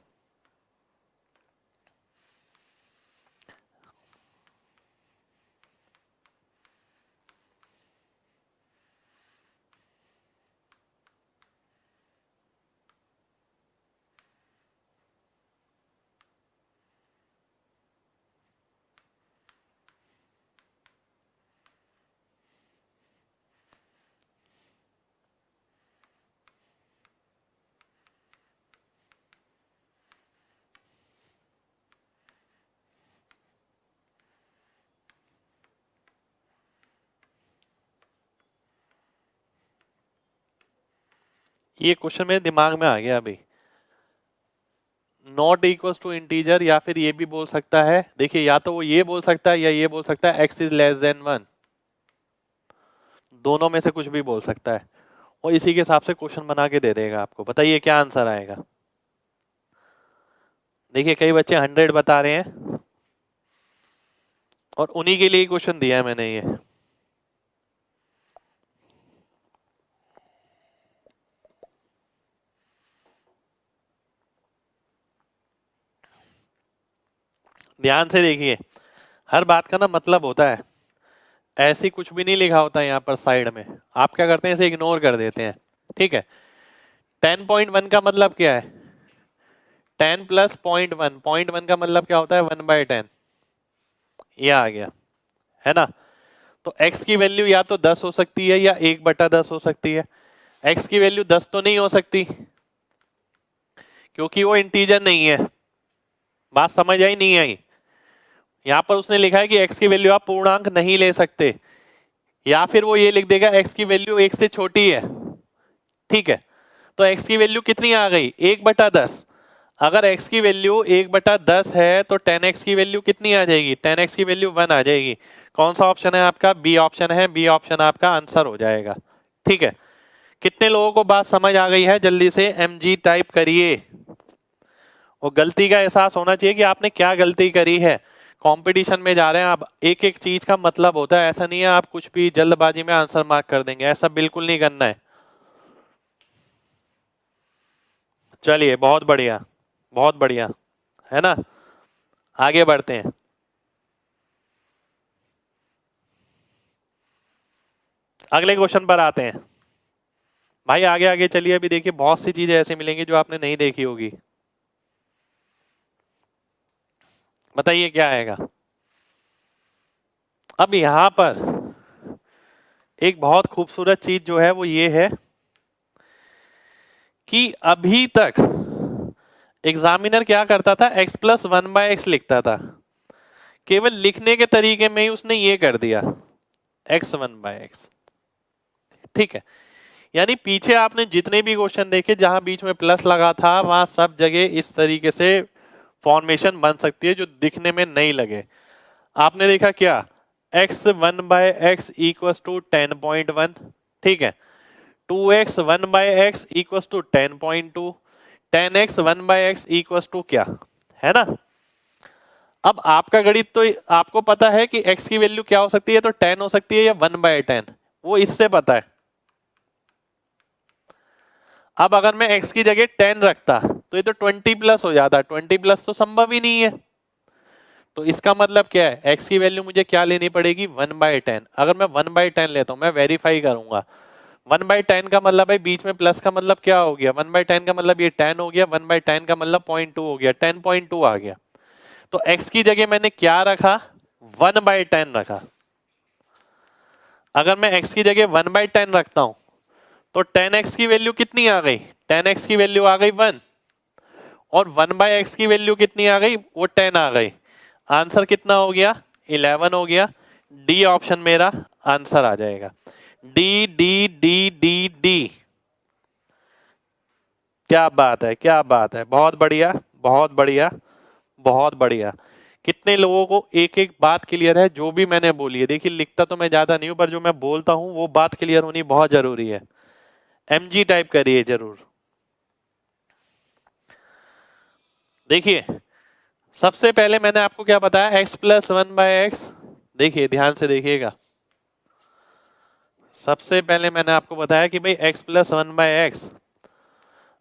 ये क्वेश्चन मेरे दिमाग में आ गया अभी। नॉट इक्वल्स टू इंटीजर, या फिर ये भी बोल सकता है, देखिए या तो वो ये बोल सकता है या ये बोल सकता है x इज लेस देन 1। दोनों में से कुछ भी बोल सकता है, और इसी के हिसाब से क्वेश्चन बना के दे देगा आपको। बताइए क्या आंसर आएगा। देखिए, कई बच्चे 100 बता रहे हैं, और उन्हीं के लिए क्वेश्चन दिया है मैंने ये। ध्यान से देखिए, हर बात का ना मतलब होता है। ऐसी कुछ भी नहीं लिखा होता है यहाँ पर साइड में, आप क्या करते हैं, इसे इग्नोर कर देते हैं, ठीक है। 10.1 का मतलब क्या है? 10 प्लस 0.1, 0.1 का मतलब क्या होता है? 1/10। ये आ गया, है ना। तो x की वैल्यू या तो 10 हो सकती है या 1/10 हो सकती है। x की वैल्यू 10 तो नहीं हो सकती, क्योंकि वो इंटीजर नहीं है। बात समझ आई नहीं आई? यहां पर उसने लिखा है कि x की वैल्यू आप पूर्णांक नहीं ले सकते, या फिर वो ये लिख देगा x की वैल्यू 1 से छोटी है, ठीक है। तो x की वैल्यू कितनी आ गई, 1/10। अगर x की वैल्यू 1/10 है तो 10x की वैल्यू कितनी आ जाएगी, 10x की वैल्यू 1 आ जाएगी। कौन सा ऑप्शन है आपका, बी ऑप्शन है, बी ऑप्शन आपका आंसर हो जाएगा। ठीक है, कितने लोगों को बात समझ आ गई है, जल्दी से mg टाइप करिए। और गलती का एहसास होना चाहिए कि आपने क्या गलती करी है। कंपटीशन में जा रहे हैं आप, एक एक चीज का मतलब होता है, ऐसा नहीं है आप कुछ भी जल्दबाजी में आंसर मार्क कर देंगे, ऐसा बिल्कुल नहीं करना है। चलिए बहुत बढ़िया, बहुत बढ़िया, है ना, आगे बढ़ते हैं। अगले क्वेश्चन पर आते हैं। भाई आगे आगे चलिए, अभी देखिए बहुत सी चीजें ऐसी मिलेंगी जो आपने नहीं देखी होगी। बताइए क्या आएगा। अब यहां पर एक बहुत खूबसूरत चीज जो है वो ये है कि अभी तक एग्जामिनर क्या करता था, x+1/x लिखता था, केवल लिखने के तरीके में ही उसने ये कर दिया x1/x। ठीक है, यानी पीछे आपने जितने भी क्वेश्चन देखे जहां बीच में प्लस लगा था वहां सब जगह इस तरीके से फॉर्मेशन बन सकती है जो दिखने में नहीं लगे। आपने देखा क्या, x1/x इक्वल्स टू 10.1, ठीक है, 2x1/x equals to 10.2, 10x1/x equals to क्या, है ना। अब आपका गणित तो आपको पता है कि x की वैल्यू क्या हो सकती है, तो 10 हो सकती है या 1/10, वो इससे पता है। अब अगर मैं x की जगह 10 रखता तो ये तो 20+ हो जाता, 20+ तो संभव ही नहीं है। तो इसका मतलब क्या है, x की वैल्यू मुझे क्या लेनी पड़ेगी, 1/10। अगर मैं 1/10 लेता हूं, मैं वेरीफाई करूंगा, 1/10 का मतलब है बीच में प्लस का मतलब क्या हो गया, 1/10 का मतलब ये 10 हो गया, 1/10 का मतलब 0.2 हो गया, 10.2 आ गया। तो x की जगह मैंने क्या रखा, 1/10 रखा। अगर मैं x की जगह 1/10 रखता हूं तो 10x की वैल्यू कितनी आ गई, 10x की वैल्यू आ गई 1, और 1/x की वैल्यू कितनी आ गई, वो 10 आ गई। आंसर कितना हो गया, 11 हो गया। डी ऑप्शन मेरा आंसर आ जाएगा, D D D D D. क्या बात है, क्या बात है, बहुत बढ़िया, बहुत बढ़िया, बहुत बढ़िया। कितने लोगों को एक एक बात क्लियर है जो भी मैंने बोली है। देखिए लिखता तो मैं ज्यादा नहीं हूं, पर जो मैं बोलता हूं वो बात क्लियर होनी बहुत जरूरी है। mg टाइप करिए जरूर। देखिए सबसे पहले मैंने आपको क्या बताया, x+1/x। देखिए ध्यान से देखिएगा, सबसे पहले मैंने आपको बताया कि भाई x+1/x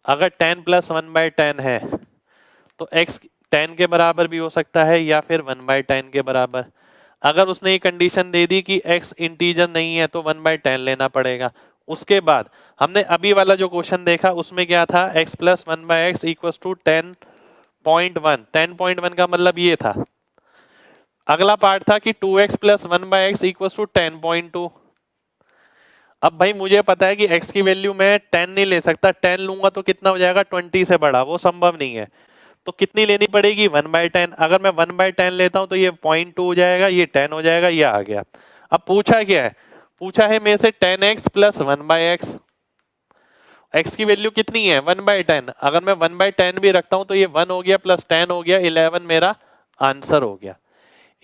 अगर 10+1/10 है तो x 10 के बराबर भी हो सकता है या फिर 1/10 के बराबर। अगर उसने ये कंडीशन दे दी कि x इंटीजर नहीं है तो 1/10 लेना पड़ेगा। उसके बाद हमने अभी वाला जो क्वेश्चन देखा उसमें क्या था, x+1/x इक्वल्स टू 10.1, 10.1 का मतलब ये था। अगला पार्ट था कि 2x+1/x इक्वल्स टू 10.2। अब भाई मुझे पता है कि x की वैल्यू मैं 10 नहीं ले सकता, 10 लूंगा तो कितना हो जाएगा, 20 से बड़ा, वो संभव नहीं है। तो कितनी लेनी पड़ेगी, 1/10। अगर मैं 1/10 लेता हूं तो ये 0.2 हो जाएगा, ये 10 हो जाएगा, ये आ गया। अब पूछा क्या है, पूछा है मेरे से 10x+1/x। x की वैल्यू कितनी है, 1/10। अगर मैं 1/10 भी रखता हूं तो ये 1 हो गया प्लस 10 हो गया, 11 मेरा आंसर हो गया।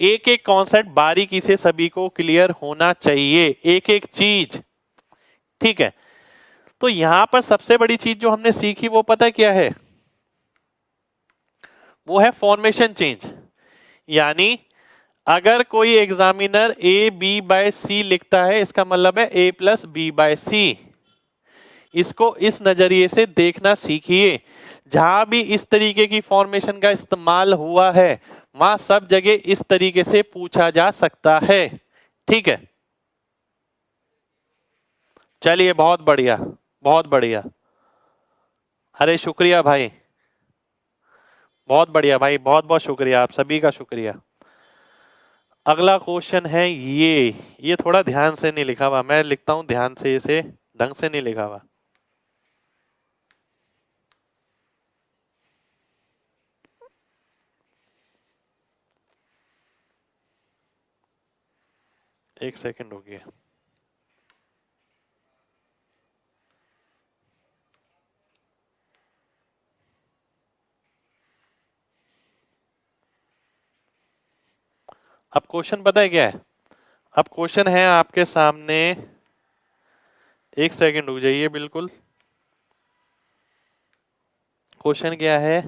एक एक कॉन्सेप्ट बारीकी से सभी को क्लियर होना चाहिए, एक एक चीज, ठीक है। तो यहां पर सबसे बड़ी चीज जो हमने सीखी वो पता है क्या है, वो है फॉर्मेशन चेंज। यानी अगर कोई एग्जामिनर a/b/c लिखता है, इसका मतलब है a+b/c। इसको इस नजरिए से देखना सीखिए। जहां भी इस तरीके की फॉर्मेशन का इस्तेमाल हुआ है वहां सब जगह इस तरीके से पूछा जा सकता है, ठीक है। चलिए बहुत बढ़िया, बहुत बढ़िया, अरे शुक्रिया भाई, बहुत बढ़िया भाई, बहुत बहुत शुक्रिया, आप सभी का शुक्रिया। अगला क्वेश्चन है ये थोड़ा ध्यान से नहीं लिखा हुआ, मैं लिखता हूं ध्यान से, इसे ढंग से नहीं लिखा हुआ। एक सेकंड हो गया। अब क्वेश्चन पता है क्या है? अब क्वेश्चन है आपके सामने, एक सेकंड रुक जाइए बिल्कुल। क्वेश्चन क्या है?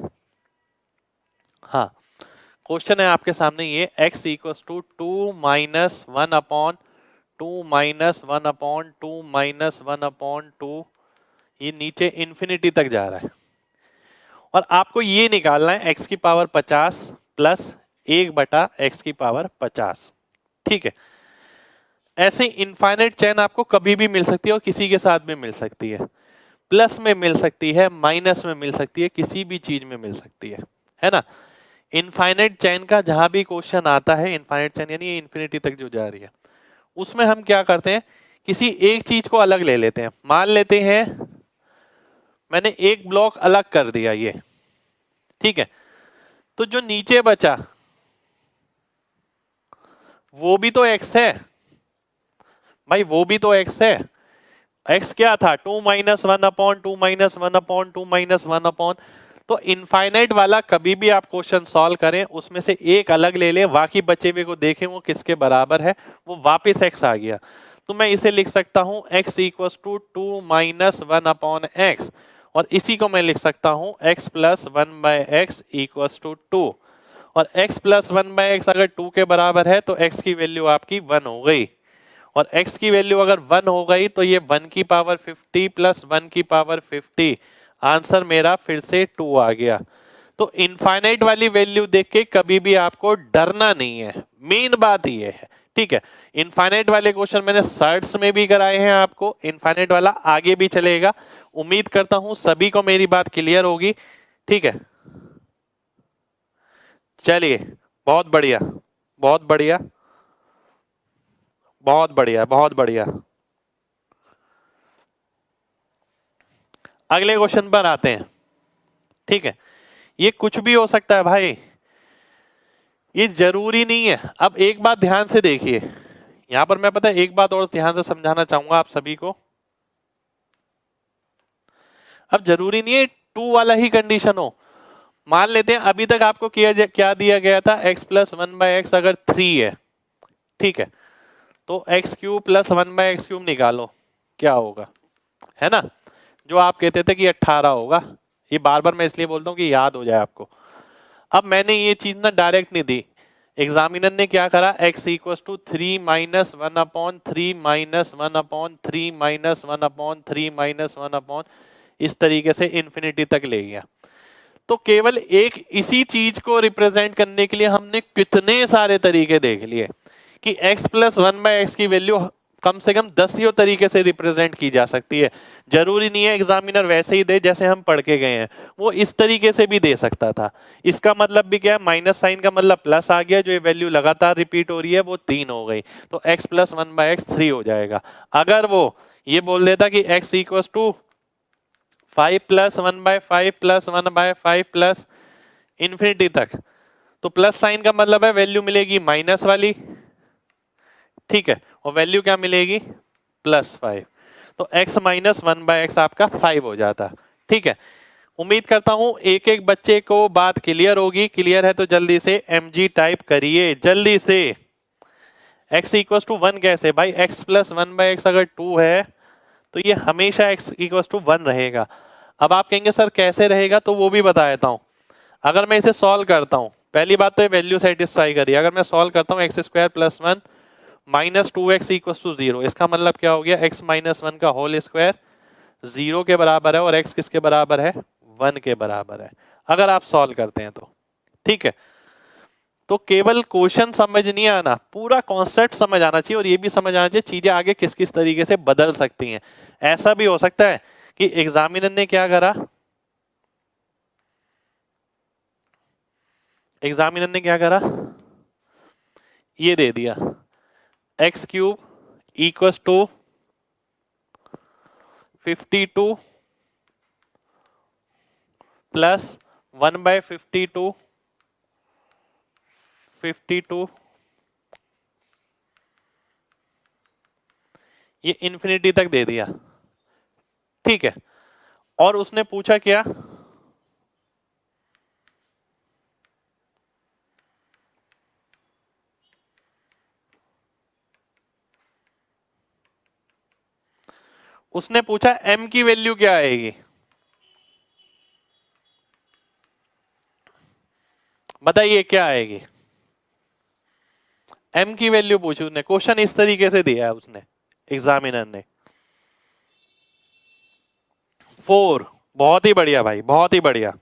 हाँ, क्वेश्चन है आपके सामने ये x equals to 2 minus 1 upon 2 minus 1 upon 2 minus 1 upon 2, ये नीचे इन्फिनिटी तक जा रहा है और आपको ये निकालना है x की पावर 50 प्लस 1/x की पावर 50। ठीक है, ऐसे इनफाइनाइट चेन आपको कभी भी मिल सकती है और किसी के साथ भी मिल सकती है, प्लस में मिल सकती है, माइनस में मिल सकती है, किसी भी चीज में मिल सकती है ना। इनफाइनाइट चेन का जहां भी क्वेश्चन आता है, इनफाइनाइट चेन यानी इन्फिनिटी तक जो जा रही है, उसमें हम क्या करते हैं, किसी एक चीज को अलग ले लेते हैं। मान लेते हैं मैंने एक ब्लॉक अलग कर दिया ये, ठीक है, तो जो नीचे बचा वो भी तो x है भाई, वो भी तो x है। x क्या था? 2 minus 1 upon 2 minus 1 upon 2 minus 1 upon. तो इनफाइनाइट वाला कभी भी आप क्वेश्चन सॉल्व करें, उसमें से एक अलग ले लें, बाकी बचे हुए को देखें वो किसके बराबर है, वो वापस x आ गया। तो मैं इसे लिख सकता हूं x equals to 2 minus 1 upon x, और इसी को मैं लिख सकता हूं x plus 1 by x equals to 2। और x प्लस 1 बाय एक्स अगर 2 के बराबर है तो x की वैल्यू आपकी 1 हो गई, और x की वैल्यू अगर 1 हो गई तो ये 1 की पावर 50 प्लस 1 की पावर 50, आंसर मेरा फिर से 2 आ गया। तो इनफाइनाइट वाली वैल्यू देख के कभी भी आपको डरना नहीं है, मेन बात ये है। ठीक है, इनफाइनाइट वाले क्वेश्चन मैंने सर्ट्स में भी कराए हैं आपको, इनफाइनाइट वाला आगे भी चलेगा। उम्मीद करता हूं सभी को मेरी बात क्लियर होगी। ठीक है, चलिए, बहुत बढ़िया, बहुत बढ़िया, बहुत बढ़िया, बहुत बढ़िया। अगले क्वेश्चन पर आते हैं। ठीक है, ये कुछ भी हो सकता है भाई, ये जरूरी नहीं है। अब एक बात ध्यान से देखिए, यहां पर मैं पता है एक बात और ध्यान से समझाना चाहूंगा आप सभी को। अब जरूरी नहीं है टू वाला ही कंडीशन हो। मान लेते हैं अभी तक आपको क्या दिया गया था, x प्लस 1 बाय एक्स अगर 3 है, ठीक है, तो x cube plus 1 by x cube निकालो, क्या होगा, है ना। जो आप कहते थे कि 18 होगा, ये बार बार मैं इसलिए बोलता हूँ कि याद हो जाए आपको। अब मैंने ये चीज ना डायरेक्ट नहीं दी, एग्जामिनर ने क्या करा, x equal to 3 minus 1 upon 3 minus 1 upon 3 minus 1 upon 3 minus 1 upon, इस तरीके से इन्फिनिटी तक ले गया। तो केवल एक इसी चीज को रिप्रेजेंट करने के लिए हमने कितने सारे तरीके देख लिए कि x प्लस 1 बाय एक्स की वैल्यू कम से कम 10 तरीके से रिप्रेजेंट की जा सकती है। जरूरी नहीं है एग्जामिनर वैसे ही दे जैसे हम पढ़ के गए हैं, वो इस तरीके से भी दे सकता था। इसका मतलब भी क्या है, माइनस साइन का मतलब प्लस आ गया, जो ये वैल्यू लगातार रिपीट हो रही है वो 3 हो गई, तो x प्लस 1 बाय एक्स 3 हो जाएगा। अगर वो ये बोल देता कि x equal to 5 plus 1 by 5 plus 1 by 5 plus infinity तक, तो प्लस साइन का मतलब है वैल्यू मिलेगी माइनस वाली, ठीक है, और वैल्यू क्या मिलेगी, +5। तो x माइनस 1 बाय एक्स आपका 5 हो जाता। ठीक है, उम्मीद करता हूं एक एक बच्चे को बात क्लियर होगी। क्लियर है तो जल्दी से mg टाइप करिए, जल्दी से। x इक्वल टू 1 कैसे भाई, x प्लस 1 बाय एक्स अगर 2 है तो ये हमेशा x इक्वल टू 1 रहेगा। अब आप कहेंगे सर कैसे रहेगा, तो वो भी बता देता हूं। अगर मैं इसे सॉल्व करता हूं, पहली बात तो ये वैल्यू सेटिस्फाई करिए, अगर मैं सॉल्व करता हूं x square plus 1 minus 2x equal to 0, इसका मतलब क्या हो गया, x माइनस 1 का होल स्क्वायर 0 के बराबर है, और x किसके बराबर है, 1 के बराबर है, अगर आप सॉल्व करते हैं तो। ठीक है, तो केवल क्वेश्चन समझ नहीं आना, पूरा कॉन्सेप्ट समझ आना चाहिए, और ये भी समझ आना चाहिए चीजें आगे किस किस तरीके से बदल सकती हैं। ऐसा भी हो सकता है कि एग्जामिनर ने क्या करा, एग्जामिनर ने क्या करा, ये दे दिया x cube equal to 52 plus 1 by 52 52, ये इन्फिनिटी तक दे दिया। ठीक है, और उसने पूछा क्या, उसने पूछा m की वैल्यू क्या आएगी, बताइए क्या आएगी। m की वैल्यू पूछी उसने, क्वेश्चन इस तरीके से दिया है उसने एग्जामिनर ने। 4, बहुत ही बढ़िया भाई, बहुत ही बढ़िया,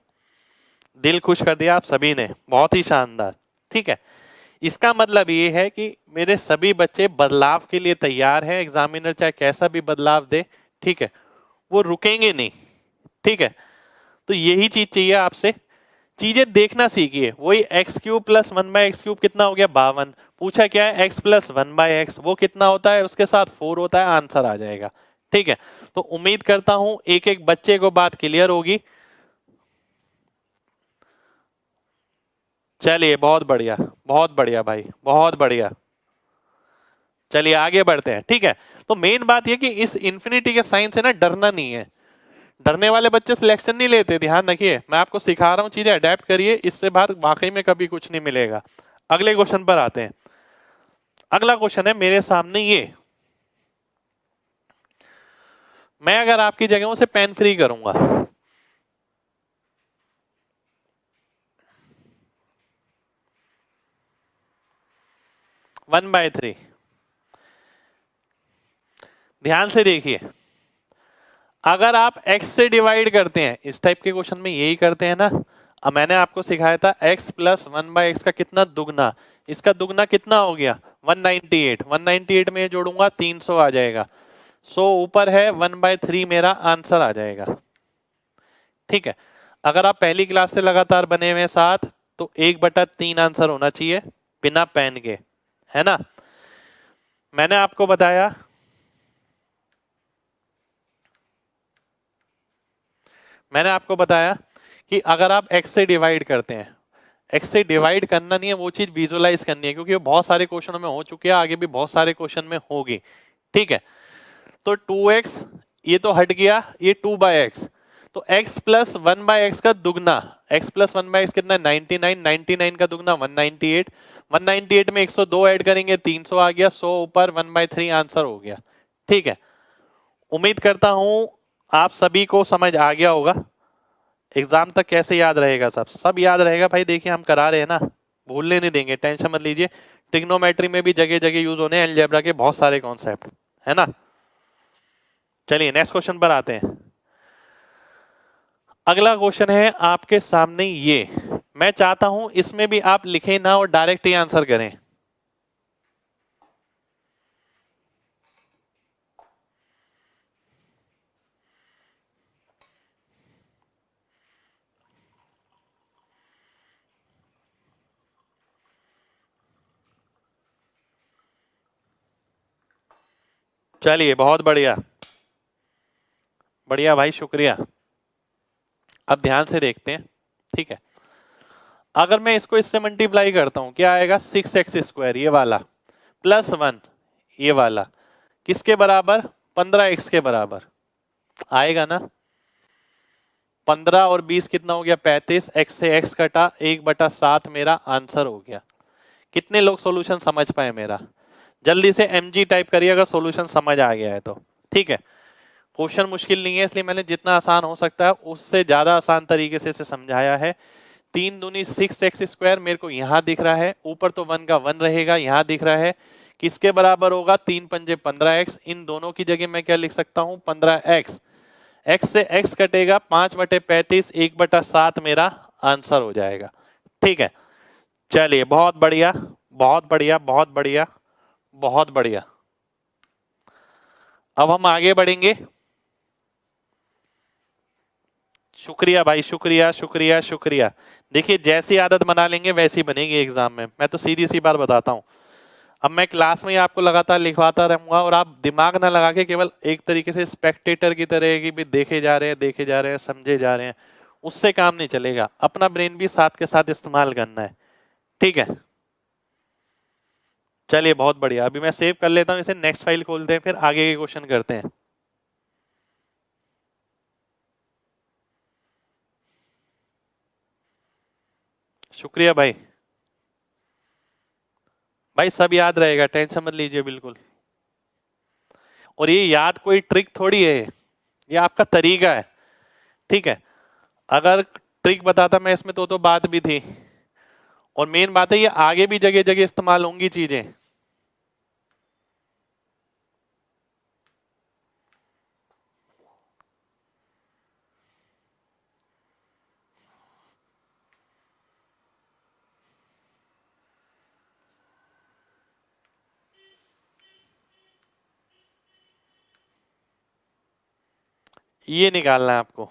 दिल खुश कर दिया आप सभी ने, बहुत ही शानदार। ठीक है, इसका मतलब ये है कि मेरे सभी बच्चे बदलाव के लिए तैयार हैं, एग्जामिनर चाहे कैसा भी बदलाव दे, ठीक है, वो रुकेंगे नहीं। ठीक है, तो यही चीज चाहिए आपसे, चीजें देखना सीखिए। वही एक्स क्यूब प्लस 1/x³ कितना हो गया, 52। पूछा क्या है, x प्लस 1/x, वो कितना होता है, उसके साथ 4 होता है, आंसर आ जाएगा। ठीक है, तो उम्मीद करता हूं एक एक बच्चे को बात क्लियर होगी। चलिए बहुत बढ़िया भाई, बहुत बढ़िया। चलिए आगे बढ़ते हैं। ठीक है, तो मेन बात यह कि इस इंफिनिटी के साइन से ना डरना नहीं है। डरने वाले बच्चे सिलेक्शन नहीं लेते, ध्यान रखिए, मैं आपको सिखा रहा हूं, चीजें अडेप्ट करिए, इससे बाहर वाकई में कभी कुछ नहीं मिलेगा। अगले क्वेश्चन पर आते हैं। अगला क्वेश्चन है मेरे सामने ये, मैं अगर आपकी जगह उसे पेन फ्री करूंगा, 1/3, ध्यान से देखिए, अगर आप x से डिवाइड करते हैं, इस टाइप के क्वेश्चन में यही करते हैं ना। अब मैंने आपको सिखाया था x प्लस 1/x का कितना दुगना, इसका दुगना कितना हो गया 198, 198 में जोड़ूंगा 300 आ जाएगा, 100 ऊपर है 1/3 मेरा आंसर आ जाएगा। ठीक है, अगर आप पहली क्लास से लगातार बने हुए साथ, तो 1/3 आंसर होना चाहिए बिना पेन के, है ना। मैंने आपको बताया, मैंने आपको बताया कि अगर आप x से डिवाइड करते हैं, x से डिवाइड करना नहीं है, वो चीज विजुअलाइज करनी है, क्योंकि वो बहुत सारे क्वेश्चनों में हो चुकी है, आगे भी बहुत सारे क्वेश्चन में होगी। ठीक है, तो 2x ये तो हट गया, ये 2/x, तो x प्लस 1/x का दुगना, x प्लस 1/x कितना है 99, 99 का दुगना 198, 198 में 102 ऐड करेंगे 300 आ गया, 100 ऊपर 1/3 आंसर हो गया। ठीक है, उम्मीद करता हूं आप सभी को समझ आ गया होगा। एग्जाम तक कैसे याद रहेगा, सब याद रहेगा भाई, देखिए हम करा रहे हैं ना, भूलने नहीं देंगे, टेंशन मत लीजिए। ट्रिग्नोमेट्री में भी जगह जगह यूज होने हैं अलजेब्रा के बहुत सारे कॉन्सेप्ट, है ना। चलिए नेक्स्ट क्वेश्चन पर आते हैं। अगला क्वेश्चन है आपके सामने ये, मैं चाहता हूं इसमें भी आप लिखें ना और डायरेक्ट ही आंसर करें। चलिए बहुत बढ़िया, बढ़िया भाई, शुक्रिया। अब ध्यान से देखते हैं। ठीक है, अगर मैं इसको इससे मल्टीप्लाई करता हूं, क्या आएगा 6x², ये वाला, प्लस 1 ये वाला, किसके बराबर 15x के बराबर आएगा ना। 15 और 20 कितना हो गया 35, x से x कटा 1/7 मेरा आंसर हो गया। कितने लोग सॉल्यूशन समझ पाए मेरा, जल्दी से mg टाइप करिए अगर सॉल्यूशन समझ आ गया है तो। ठीक है, क्वेश्चन मुश्किल नहीं है, इसलिए मैंने जितना आसान हो सकता है उससे ज्यादा आसान तरीके से इसे समझाया है। 3 दूनी 6x², मेरे को यहाँ दिख रहा है, ऊपर तो 1 का 1 रहेगा, यहाँ दिख रहा है, किसके बराबर होगा 3 पंजे 15x, इन दोनों की जगह मैं क्या लिख सकता हूँ 15x, x से x कटेगा 5/35, 1/7 मेरा आंसर हो जाएगा। ठीक है, चलिए बहुत बढ़िया, बहुत बढ़िया, बहुत बढ़िया, बहुत बढ़िया। अब हम आगे बढ़ेंगे। शुक्रिया भाई, शुक्रिया शुक्रिया शुक्रिया। देखिए जैसी आदत बना लेंगे वैसी बनेगी एग्जाम में, मैं तो सीधी सी बात बताता हूँ। अब मैं क्लास में ही आपको लगातार लिखवाता रहूंगा और आप दिमाग ना लगा के केवल एक तरीके से स्पेक्टेटर की तरह की भी देखे जा रहे हैं, देखे जा रहे हैं, समझे जा रहे हैं, उससे काम नहीं चलेगा, अपना ब्रेन भी साथ के साथ इस्तेमाल करना है। ठीक है, चलिए बहुत बढ़िया, अभी मैं सेव कर लेता हूँ इसे, नेक्स्ट फाइल खोलते हैं, फिर आगे के क्वेश्चन करते हैं। शुक्रिया भाई, भाई सब याद रहेगा, टेंशन मत लीजिए बिल्कुल। और ये याद कोई ट्रिक थोड़ी है, ये आपका तरीका है, ठीक है। अगर ट्रिक बताता मैं इसमें तो बात भी थी। और मेन बात है ये आगे भी जगह जगह इस्तेमाल होंगी चीजें। ये निकालना है आपको।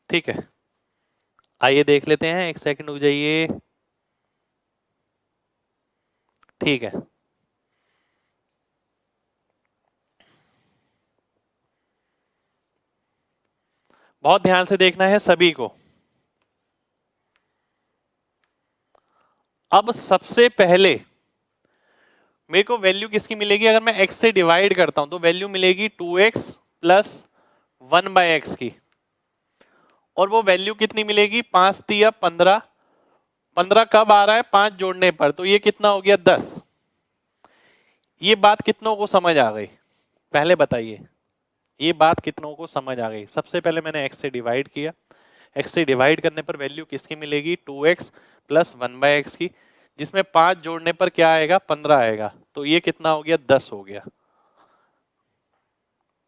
ठीक है, आइए देख लेते हैं, एक सेकंड रुक जाइए। ठीक है, बहुत ध्यान से देखना है सभी को। अब सबसे पहले मेरे को वैल्यू किसकी मिलेगी, अगर मैं x से डिवाइड करता हूं तो वैल्यू मिलेगी 2x प्लस 1/x की। और वो वैल्यू कितनी मिलेगी, 5 तिया 15। 15 कब आ रहा है, 5 जोड़ने पर, तो ये कितना हो गया 10। ये बात कितनों को समझ आ गई, पहले बताइए। ये बात कितनों को समझ आ गई। सबसे पहले मैंने x से डिवाइड किया, x से डिवाइड करने पर वैल्यू किसकी मिलेगी, 2x प्लस 1/x की, जिसमें 5 जोड़ने पर क्या आएगा, 15 आएगा। तो ये कितना हो गया, 10 हो गया।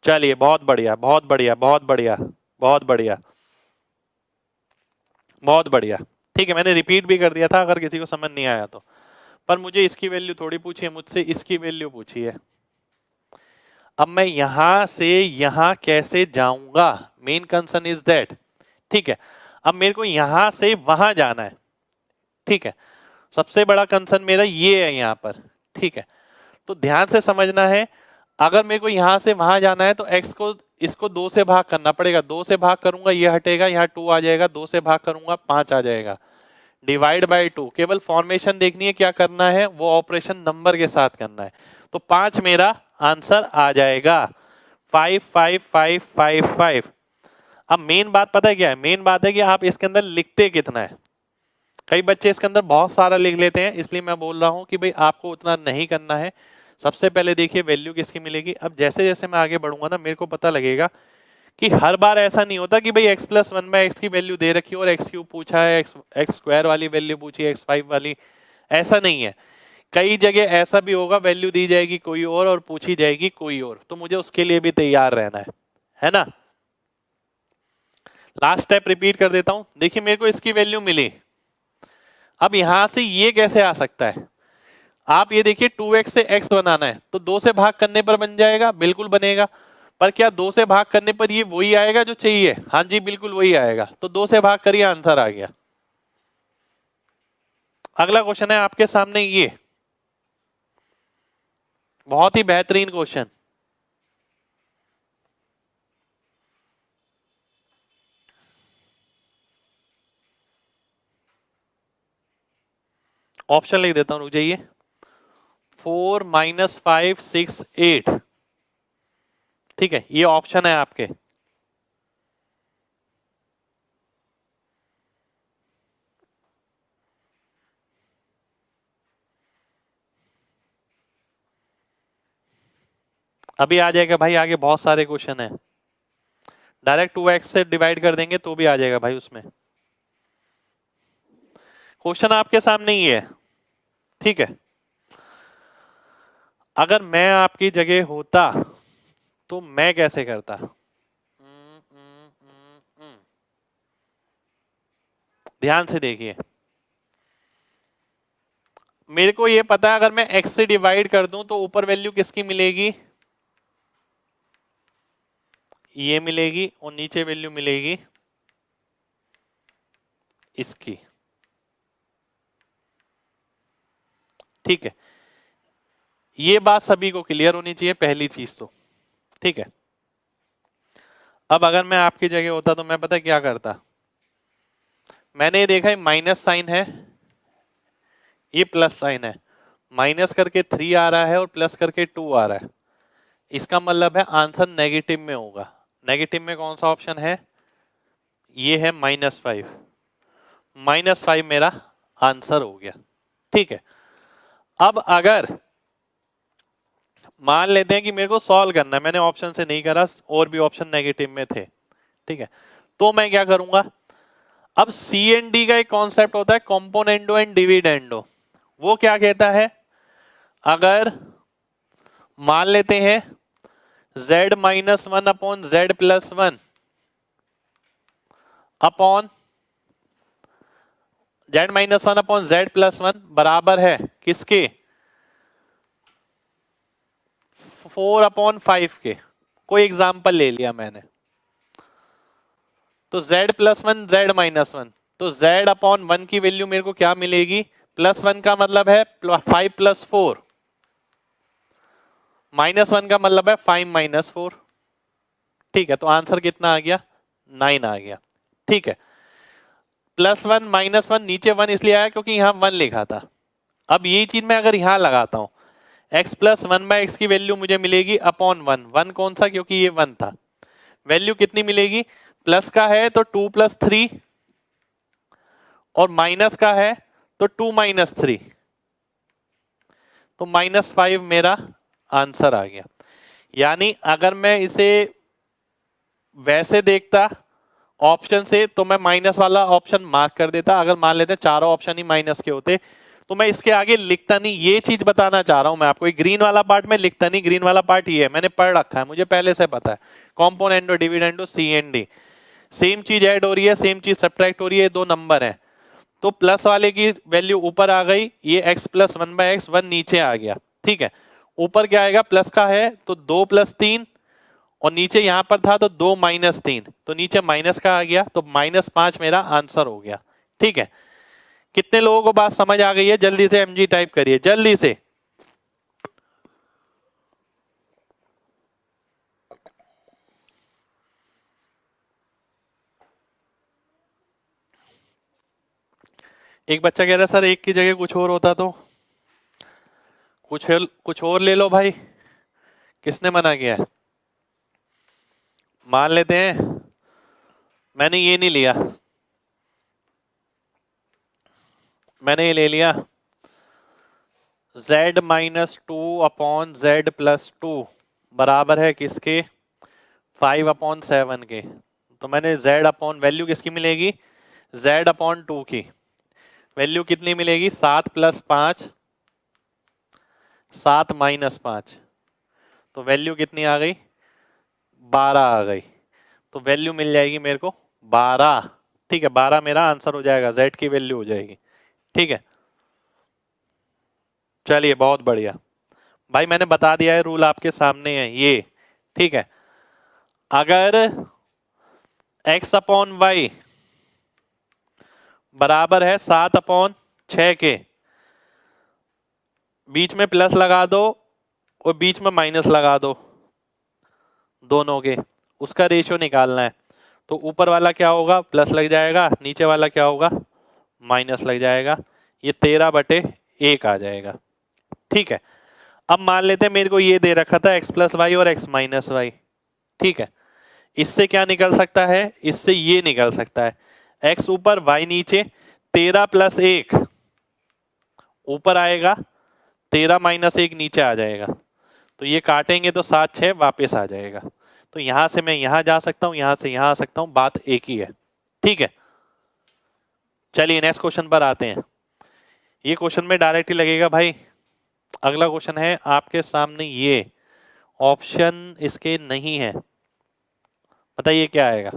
चलिए बहुत बढ़िया, बहुत बढ़िया, बहुत बढ़िया, बहुत बढ़िया, बहुत बढ़िया। ठीक है, मैंने रिपीट भी कर दिया था अगर किसी को समझ नहीं आया तो। पर मुझे इसकी वैल्यू थोड़ी पूछी है, मुझसे इसकी वैल्यू पूछी है। अब मैं यहां से यहां कैसे जाऊंगा, मेन कंसर्न इज दैट। ठीक है, अब मेरे को यहां से वहां जाना है। ठीक है, सबसे बड़ा कंसर्न मेरा ये है यहाँ पर। ठीक है, तो ध्यान से समझना है। अगर मेरे को यहां से वहां जाना है तो x को, इसको 2 से भाग करना पड़ेगा। 2 से भाग करूंगा ये हटेगा, यहाँ 2 आ जाएगा। 2 से भाग करूंगा 5 आ जाएगा। डिवाइड बाय 2, केवल फॉर्मेशन देखनी है, क्या करना है, वो ऑपरेशन नंबर के साथ करना है। तो 5 मेरा आंसर आ जाएगा। 5 5 5 5 5। अब मेन बात पता है क्या है, मेन बात है कि आप इसके अंदर लिखते कितना है। कई बच्चे इसके अंदर बहुत सारा लिख लेते हैं, इसलिए मैं बोल रहा हूं कि भाई आपको उतना नहीं करना है। सबसे पहले देखिए वैल्यू किसकी मिलेगी। अब जैसे जैसे मैं आगे बढ़ूंगा ना, मेरे को पता लगेगा कि हर बार ऐसा नहीं होता कि भाई x प्लस 1/x की वैल्यू दे रखी है और x क्यूब पूछा है, x स्क्वायर वाली वैल्यू पूछी है, x5 वाली। ऐसा नहीं है, कई जगह ऐसा भी होगा, वैल्यू दी जाएगी कोई और पूछी जाएगी कोई और। तो मुझे उसके लिए भी तैयार रहना है ना। लास्ट स्टेप रिपीट कर देता हूं। देखिए मेरे को इसकी वैल्यू मिली। अब यहां से ये कैसे आ सकता है, आप ये देखिए 2x से x बनाना है तो 2 से भाग करने पर बन जाएगा, बिल्कुल बनेगा। पर क्या 2 से भाग करने पर ये वही आएगा जो चाहिए, हाँ जी बिल्कुल वही आएगा। तो 2 से भाग करिए, आंसर आ गया। अगला क्वेश्चन है आपके सामने, ये बहुत ही बेहतरीन क्वेश्चन। ऑप्शन लिख देता हूं, रुक जाइए। 4 - 5 6 8। ठीक है, ये ऑप्शन है आपके। अभी आ जाएगा भाई, आगे बहुत सारे क्वेश्चन है। डायरेक्ट 2x से डिवाइड कर देंगे तो भी आ जाएगा भाई उसमें। क्वेश्चन आपके सामने ही है। ठीक है, अगर मैं आपकी जगह होता तो मैं कैसे करता। ध्यान से देखिए, मेरे को ये पता है अगर मैं x से डिवाइड कर दूं तो ऊपर वैल्यू किसकी मिलेगी, ये मिलेगी, और नीचे वैल्यू मिलेगी इसकी। ठीक है, ये बात सभी को क्लियर होनी चाहिए, पहली चीज तो। ठीक है, अब अगर मैं आपकी जगह होता तो मैं पता क्या करता। मैंने ये देखा है माइनस साइन है, ये प्लस साइन है। माइनस करके 3 आ रहा है और प्लस करके 2 आ रहा है। इसका मतलब है आंसर नेगेटिव में होगा। नेगेटिव में कौन सा ऑप्शन है, ये है -5। -5 मेरा आंसर हो गया। ठीक है। अब अगर मान लेते हैं कि मेरे को सॉल्व करना है, मैंने ऑप्शन से नहीं करा और भी ऑप्शन नेगेटिव में थे, ठीक है, तो मैं क्या करूंगा, अब सी एंड डी का एक कॉन्सेप्ट होता है कॉम्पोनेंडो एंड डिविडेंडो। वो क्या कहता है, अगर मान लेते हैं z minus one upon Z plus one upon z minus one upon Z plus one बराबर है किसके, 4/5 के। कोई एग्जाम्पल ले लिया मैंने, तो z plus one Z minus one, तो z अपॉन वन की वैल्यू मेरे को क्या मिलेगी, प्लस वन का मतलब है 5 प्लस 4, माइनस वन का मतलब है 5 माइनस 4, ठीक है। तो आंसर कितना आ गया, 9 आ गया, ठीक है। प्लस वन माइनस वन, नीचे वन इसलिए आया क्योंकि यहां वन लिखा था। अब यही चीज मैं अगर यहां लगाता हूं, x plus one by x की वैल्यू मुझे मिलेगी अपॉन वन, वन कौन सा, क्योंकि ये वन था, वैल्यू कितनी मिलेगी, प्लस का है तो 2 प्लस 3 और माइनस का है तो 2 माइनस 3, तो -5 मेरा आंसर आ गया। यानी अगर मैं इसे वैसे देखता ऑप्शन से तो मैं माइनस वाला ऑप्शन मार्क कर देता, अगर मान लेते चारों ऑप्शन ही माइनस के होते तो मैं इसके आगे लिखता नहीं। ये चीज बताना चाह रहा हूं मैं आपको, ग्रीन वाला पार्ट में लिखता नहीं, ग्रीन वाला पार्ट ये है, मैंने पढ़ रखा है, मुझे पहले से पता है, componendo dividendo C and D, same चीज ऐड हो रही है, सेम चीज सब्ट्रैक्ट हो रही है, दो नंबर है, तो प्लस वाले की वैल्यू ऊपर आ गई, ये x plus one by x, one नीचे आ गया, ठीक है। ऊपर क्या आएगा, प्लस का है तो 2 प्लस 3 और नीचे यहां पर था तो 2 माइनस 3, तो नीचे माइनस का आ गया, तो -5 मेरा आंसर हो गया, ठीक है। कितने लोगों को बात समझ आ गई है, जल्दी से mg टाइप करिए जल्दी से। एक बच्चा कह रहा है सर एक की जगह कुछ और होता तो, कुछ और ले लो भाई, किसने मना किया है। मान लेते हैं मैंने ये नहीं लिया, मैंने ये ले लिया z minus 2 upon Z plus 2 बराबर है किसके, 5/7 के। तो मैंने z अपॉन वैल्यू किसकी मिलेगी, z अपॉन 2 की वैल्यू कितनी मिलेगी, 7 प्लस 5, 7 माइनस 5, तो वैल्यू कितनी आ गई, 12 आ गई, तो वैल्यू मिल जाएगी मेरे को 12, ठीक है। 12 मेरा आंसर हो जाएगा, z की वैल्यू हो जाएगी, ठीक है। चलिए बहुत बढ़िया भाई, मैंने बता दिया है, रूल आपके सामने है ये, ठीक है। अगर x अपॉन वाई बराबर है 7/6 के, बीच में प्लस लगा दो और बीच में माइनस लगा दो, दोनों के उसका रेशियो निकालना है, तो ऊपर वाला क्या होगा, प्लस लग जाएगा, नीचे वाला क्या होगा, माइनस लग जाएगा, ये 13/1 आ जाएगा, ठीक है। अब मान लेते हैं मेरे को ये दे रखा था x प्लस वाई और x माइनस वाई, ठीक है। इससे क्या निकल सकता है, इससे ये निकल सकता है, x ऊपर y नीचे, 13 प्लस 1 ऊपर आएगा, 13 माइनस 1 नीचे आ जाएगा, तो ये काटेंगे तो 7 6 वापस आ जाएगा, तो यहां से मैं यहां जा सकता हूं, यहां से यहां आ सकता हूं, बात एक ही है, ठीक है। चलिए नेक्स्ट क्वेश्चन पर आते हैं, ये क्वेश्चन में डायरेक्ट ही लगेगा भाई। अगला क्वेश्चन है आपके सामने, ये ऑप्शन इसके नहीं है, बताइए क्या आएगा,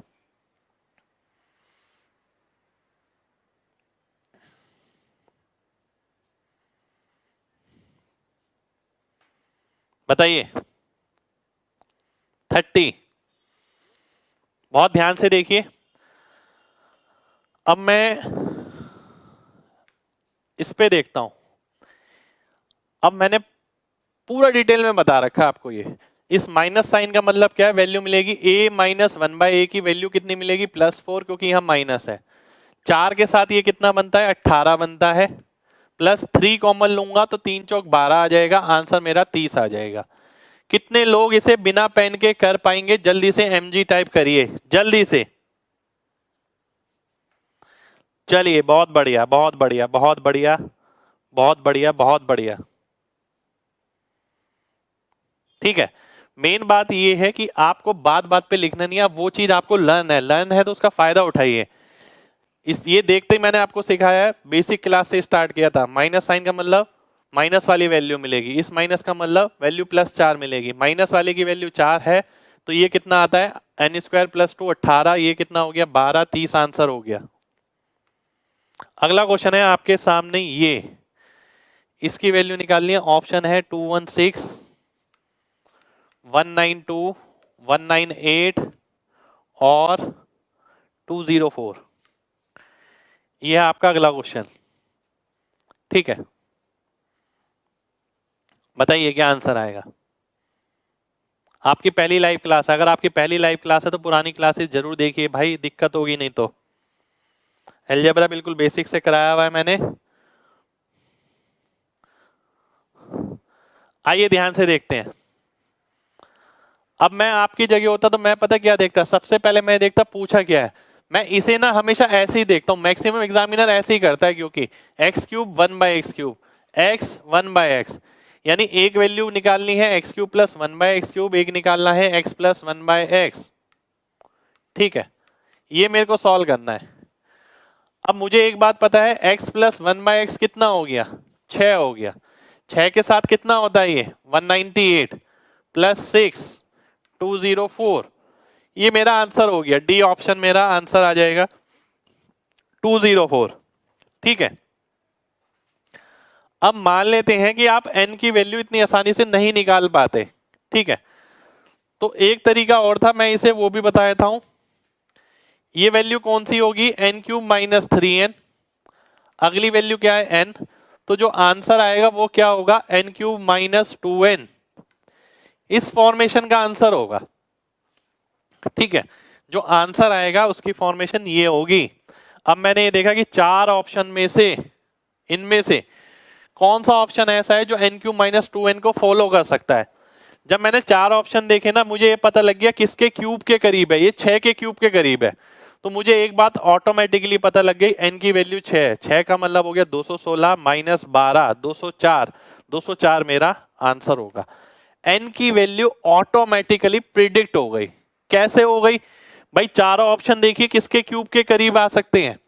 बताइए। 30, बहुत ध्यान से देखिए। अब मैं इस पे देखता हूं, अब मैंने पूरा डिटेल में बता रखा है आपको, ये इस माइनस साइन का मतलब क्या है, वैल्यू मिलेगी a माइनस 1/a की वैल्यू कितनी मिलेगी, +4, क्योंकि यहां माइनस है, 4 के साथ ये कितना बनता है, 18 बनता है, प्लस 3 कॉमन लूंगा तो 3 चौक 12 आ जाएगा, आंसर मेरा 30 आ जाएगा। कितने लोग इसे बिना पेन के कर पाएंगे, जल्दी से mg टाइप करिए जल्दी से। चलिए बहुत बढ़िया बहुत बढ़िया बहुत बढ़िया बहुत बढ़िया, बहुत बढ़िया। ठीक है, मेन बात ये है कि आपको बात बात पे लिखना नहीं है, वो चीज आपको लर्न है तो उसका फायदा उठाइए। इस ये देखते ही मैंने आपको सिखाया है, बेसिक क्लास से स्टार्ट किया था। माइनस साइन का मतलब माइनस वाली वैल्यू मिलेगी, इस माइनस का मतलब वैल्यू प्लस 4 मिलेगी। माइनस वाले की वैल्यू 4 है तो ये कितना आता है, एन स्क्वायर प्लस 2 18, ये कितना हो गया 12, 30 आंसर हो गया। अगला क्वेश्चन है आपके सामने, ये इसकी वैल्यू निकालनी है। ऑप्शन है 216, 192, 198 और 204। ये है आपका अगला क्वेश्चन। ठीक है, बताइए क्या आंसर आएगा। आपकी पहली लाइव क्लास है, अगर आपकी पहली लाइव क्लास है तो पुरानी क्लासेस जरूर देखिए भाई, दिक्कत होगी नहीं तो। अलजेब्रा बिल्कुल बेसिक से कराया हुआ है मैंने। आइए ध्यान से देखते हैं। अब मैं आपकी जगह होता तो मैं पता क्या देखता, सबसे पहले मैं देखता पूछा क्या है। मैं इसे ना हमेशा ऐसे ही देखता हूँ, मैक्सिमम एग्जामिनर ऐसे ही करता है, क्योंकि x cube 1/x3, x 1/x, यानी एक वैल्यू निकालनी है एक्स क्यूब प्लस 1/x3, एक निकालना है एक्स प्लस 1/x। ठीक है, ये मेरे को सॉल्व करना है। अब मुझे एक बात पता है, x प्लस 1/x कितना हो गया, 6 हो गया। 6 के साथ कितना होता है ये 198 प्लस 6 204। ये मेरा आंसर हो गया, डी ऑप्शन मेरा आंसर आ जाएगा 204। ठीक है, अब मान लेते हैं कि आप n की वैल्यू इतनी आसानी से नहीं निकाल पाते। ठीक है, तो एक तरीका और था, मैं इसे वो भी बता देता हूं। ये वैल्यू कौन सी होगी, n³ माइनस 3n। अगली वैल्यू क्या है n, तो जो आंसर आएगा वो क्या होगा, n³ माइनस 2n। इस फॉर्मेशन का आंसर होगा। ठीक है, जो आंसर आएगा उसकी फॉर्मेशन ये होगी। अब मैंने ये देखा कि 4 ऑप्शन में से इनमें से कौन सा ऑप्शन ऐसा है जो n³ माइनस 2n को फॉलो कर सकता है। जब मैंने 4 ऑप्शन देखे ना, मुझे ये पता लग गया किसके क्यूब के करीब है, ये 6 के क्यूब के करीब है। तो मुझे एक बात ऑटोमेटिकली पता लग गई, n की वैल्यू 6 है, 6 का मतलब हो गया 216 माइनस 12 204, 204 मेरा आंसर होगा। n की वैल्यू ऑटोमेटिकली प्रिडिक्ट हो गई। कैसे हो गई भाई, चारों ऑप्शन देखिए किसके क्यूब के करीब आ सकते हैं,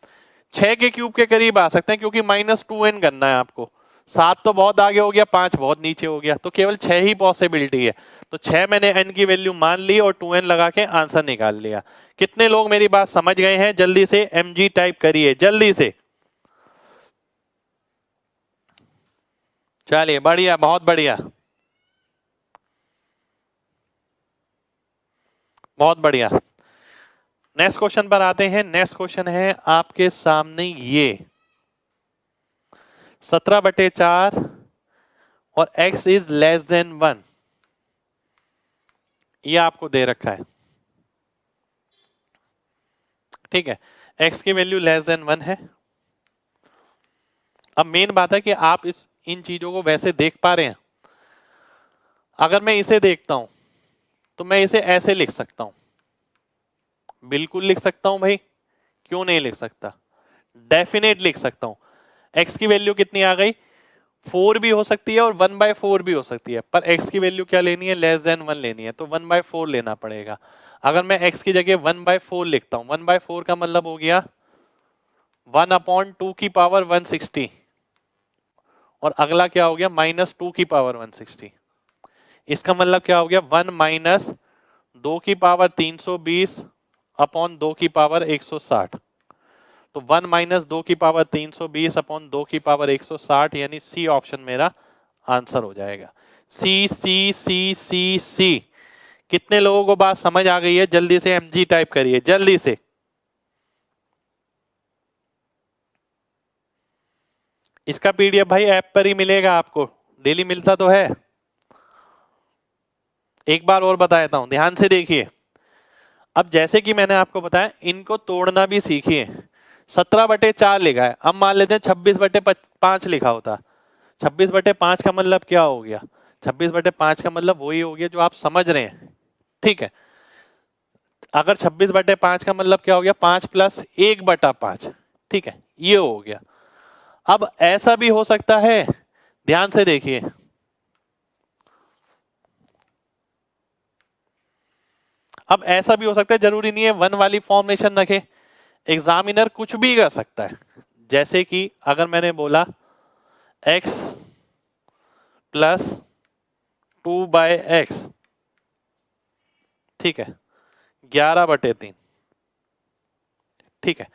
6 के क्यूब के करीब आ सकते हैं, क्योंकि -2n करना है आपको। 7 तो बहुत आगे हो गया, 5 बहुत नीचे हो गया, तो केवल 6 ही पॉसिबिलिटी है। तो 6 मैंने n की वैल्यू मान ली और 2n लगा के आंसर निकाल लिया। कितने लोग मेरी बात समझ गए हैं, जल्दी से mg टाइप करिए जल्दी से। चलिए बढ़िया, बहुत बढ़िया, बहुत बढ़िया। नेक्स्ट क्वेश्चन पर आते हैं। नेक्स्ट क्वेश्चन है आपके सामने, ये 17/4 और x इज लेस देन 1, ये आपको दे रखा है। ठीक है, x की वैल्यू लेस देन 1 है। अब मेन बात है कि आप इन चीजों को वैसे देख पा रहे हैं। अगर मैं इसे देखता हूं तो मैं इसे ऐसे लिख सकता हूं, बिल्कुल लिख सकता हूं भाई, क्यों नहीं लिख सकता, डेफिनेट लिख सकता हूं। x की वैल्यू कितनी आ गई, 4 भी हो सकती है और 1/4 भी हो सकती है, पर x की वैल्यू क्या लेनी है, लेस देन 1 लेनी है, तो 1/4 लेना पड़ेगा। अगर मैं x की जगह 1/4 लिखता हूं, 1/4 का मतलब हो गया 1/2 की पावर 160, और अगला क्या हो गया -2 की पावर 160। इसका मतलब क्या हो गया, 1 माइनस 2 की पावर 320 अपॉन 2 की पावर 160। तो 1 माइनस 2 की पावर 320 अपॉन 2 की पावर 160, यानी सी ऑप्शन मेरा आंसर हो जाएगा। सी सी सी सी सी। कितने लोगों को बात समझ आ गई है, जल्दी से mg टाइप करिए जल्दी से। इसका पीडीएफ भाई ऐप पर ही मिलेगा आपको, डेली मिलता तो है। एक बार और बता देता हूं, ध्यान से देखिए। अब जैसे कि मैंने आपको बताया, इनको तोड़ना भी सीखिए। 17/4 लिखा है, अब मान लेते हैं 26/5 लिखा होता। 26/5 का मतलब क्या हो गया, 26/5 का मतलब वही हो गया जो आप समझ रहे हैं। ठीक है, अगर 26/5 का मतलब क्या हो गया, 5 + 1/5। ठीक है, ये हो गया। अब ऐसा भी हो सकता है, ध्यान से देखिए, अब ऐसा भी हो सकता है, जरूरी नहीं है वन वाली फॉर्मेशन रखे, एग्जामिनर कुछ भी कर सकता है। जैसे कि अगर मैंने बोला x प्लस 2/x, ठीक है, 11/3, ठीक है,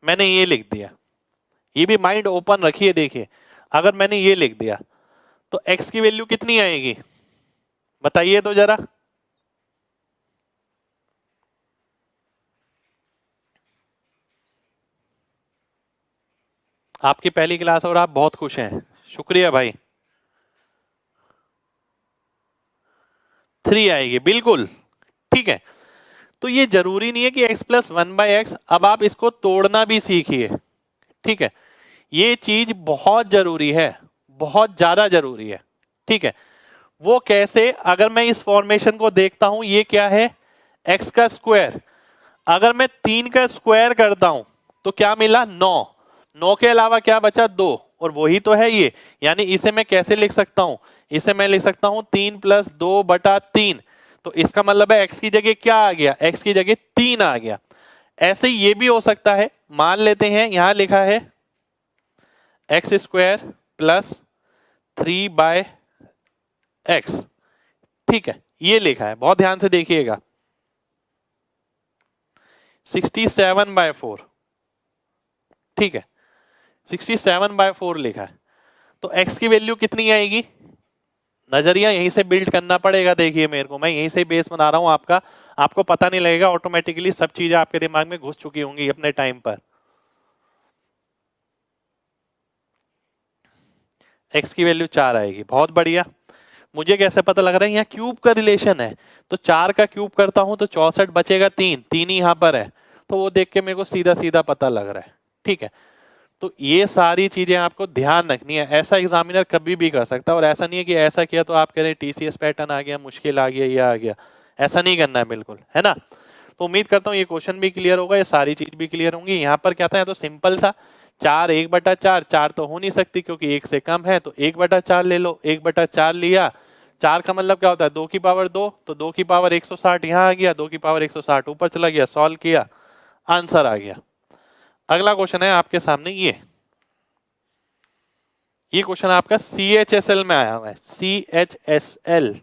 मैंने ये लिख दिया, ये भी माइंड ओपन रखिए। देखिए अगर मैंने ये लिख दिया तो x की वैल्यू कितनी आएगी बताइए तो जरा। आपकी पहली क्लास और आप बहुत खुश हैं, शुक्रिया भाई। 3 आएगी बिल्कुल, ठीक है। तो ये जरूरी नहीं है कि x प्लस 1/x, अब आप इसको तोड़ना भी सीखिए, ठीक है। ये चीज बहुत जरूरी है, बहुत ज्यादा जरूरी है, ठीक है। वो कैसे, अगर मैं इस फॉर्मेशन को देखता हूं, ये क्या है, x का स्क्वायर, अगर मैं 3 का स्क्वायर करता हूं तो क्या मिला, 9, 9 के अलावा क्या बचा, 2, और वही तो है ये। यानी इसे मैं कैसे लिख सकता हूं, इसे मैं लिख सकता हूं 3 + 2/3, तो इसका मतलब है x की जगह क्या आ गया, x की जगह 3 आ गया। ऐसे ये भी हो सकता है, मान लेते हैं यहां लिखा है x² + 3/x, ठीक है, ये लिखा है, बहुत ध्यान से देखिएगा, 67/4, ठीक है, 67/4 लिखा है। तो x की वैल्यू कितनी आएगी, नजरिया यहीं से बिल्ड करना पड़ेगा। देखिए मेरे को, मैं यहीं से बेस बना रहा हूं आपका, आपको पता नहीं लगेगा, ऑटोमेटिकली सब चीजें आपके दिमाग में घुस चुकी होंगी अपने टाइम पर। x की वैल्यू 4 आएगी, बहुत बढ़िया। मुझे कैसे पता लग रहा है, यहाँ क्यूब का रिलेशन है, तो 4 का क्यूब करता हूं तो 64 बचेगा, 3 3 ही यहाँ पर है, तो वो देख के मेरे को सीधा सीधा पता लग रहा है, ठीक है। तो ये सारी चीजें आपको ध्यान रखनी है, ऐसा एग्जामिनर कभी भी कर सकता है, और ऐसा नहीं है कि ऐसा किया तो आप कह रहे हैं टीसीएस पैटर्न आ गया, मुश्किल आ गया, ये आ गया, ऐसा नहीं करना है बिल्कुल, है ना। तो उम्मीद करता हूँ ये क्वेश्चन भी क्लियर होगा, ये सारी चीज भी क्लियर होंगी। यहाँ पर क्या था, तो सिंपल था, 4 1/4, 4 तो हो नहीं सकती क्योंकि 1 से कम है, तो 1/4 ले लो, 1/4 लिया, 4 का मतलब क्या होता है, 2 की पावर 2, तो 2 की पावर 160 यहाँ आ गया, 2 की पावर 160 ऊपर चला गया, सॉल्व किया, आंसर आ गया। अगला क्वेश्चन है आपके सामने, ये क्वेश्चन आपका CHSL में आया हुआ है, CHSL,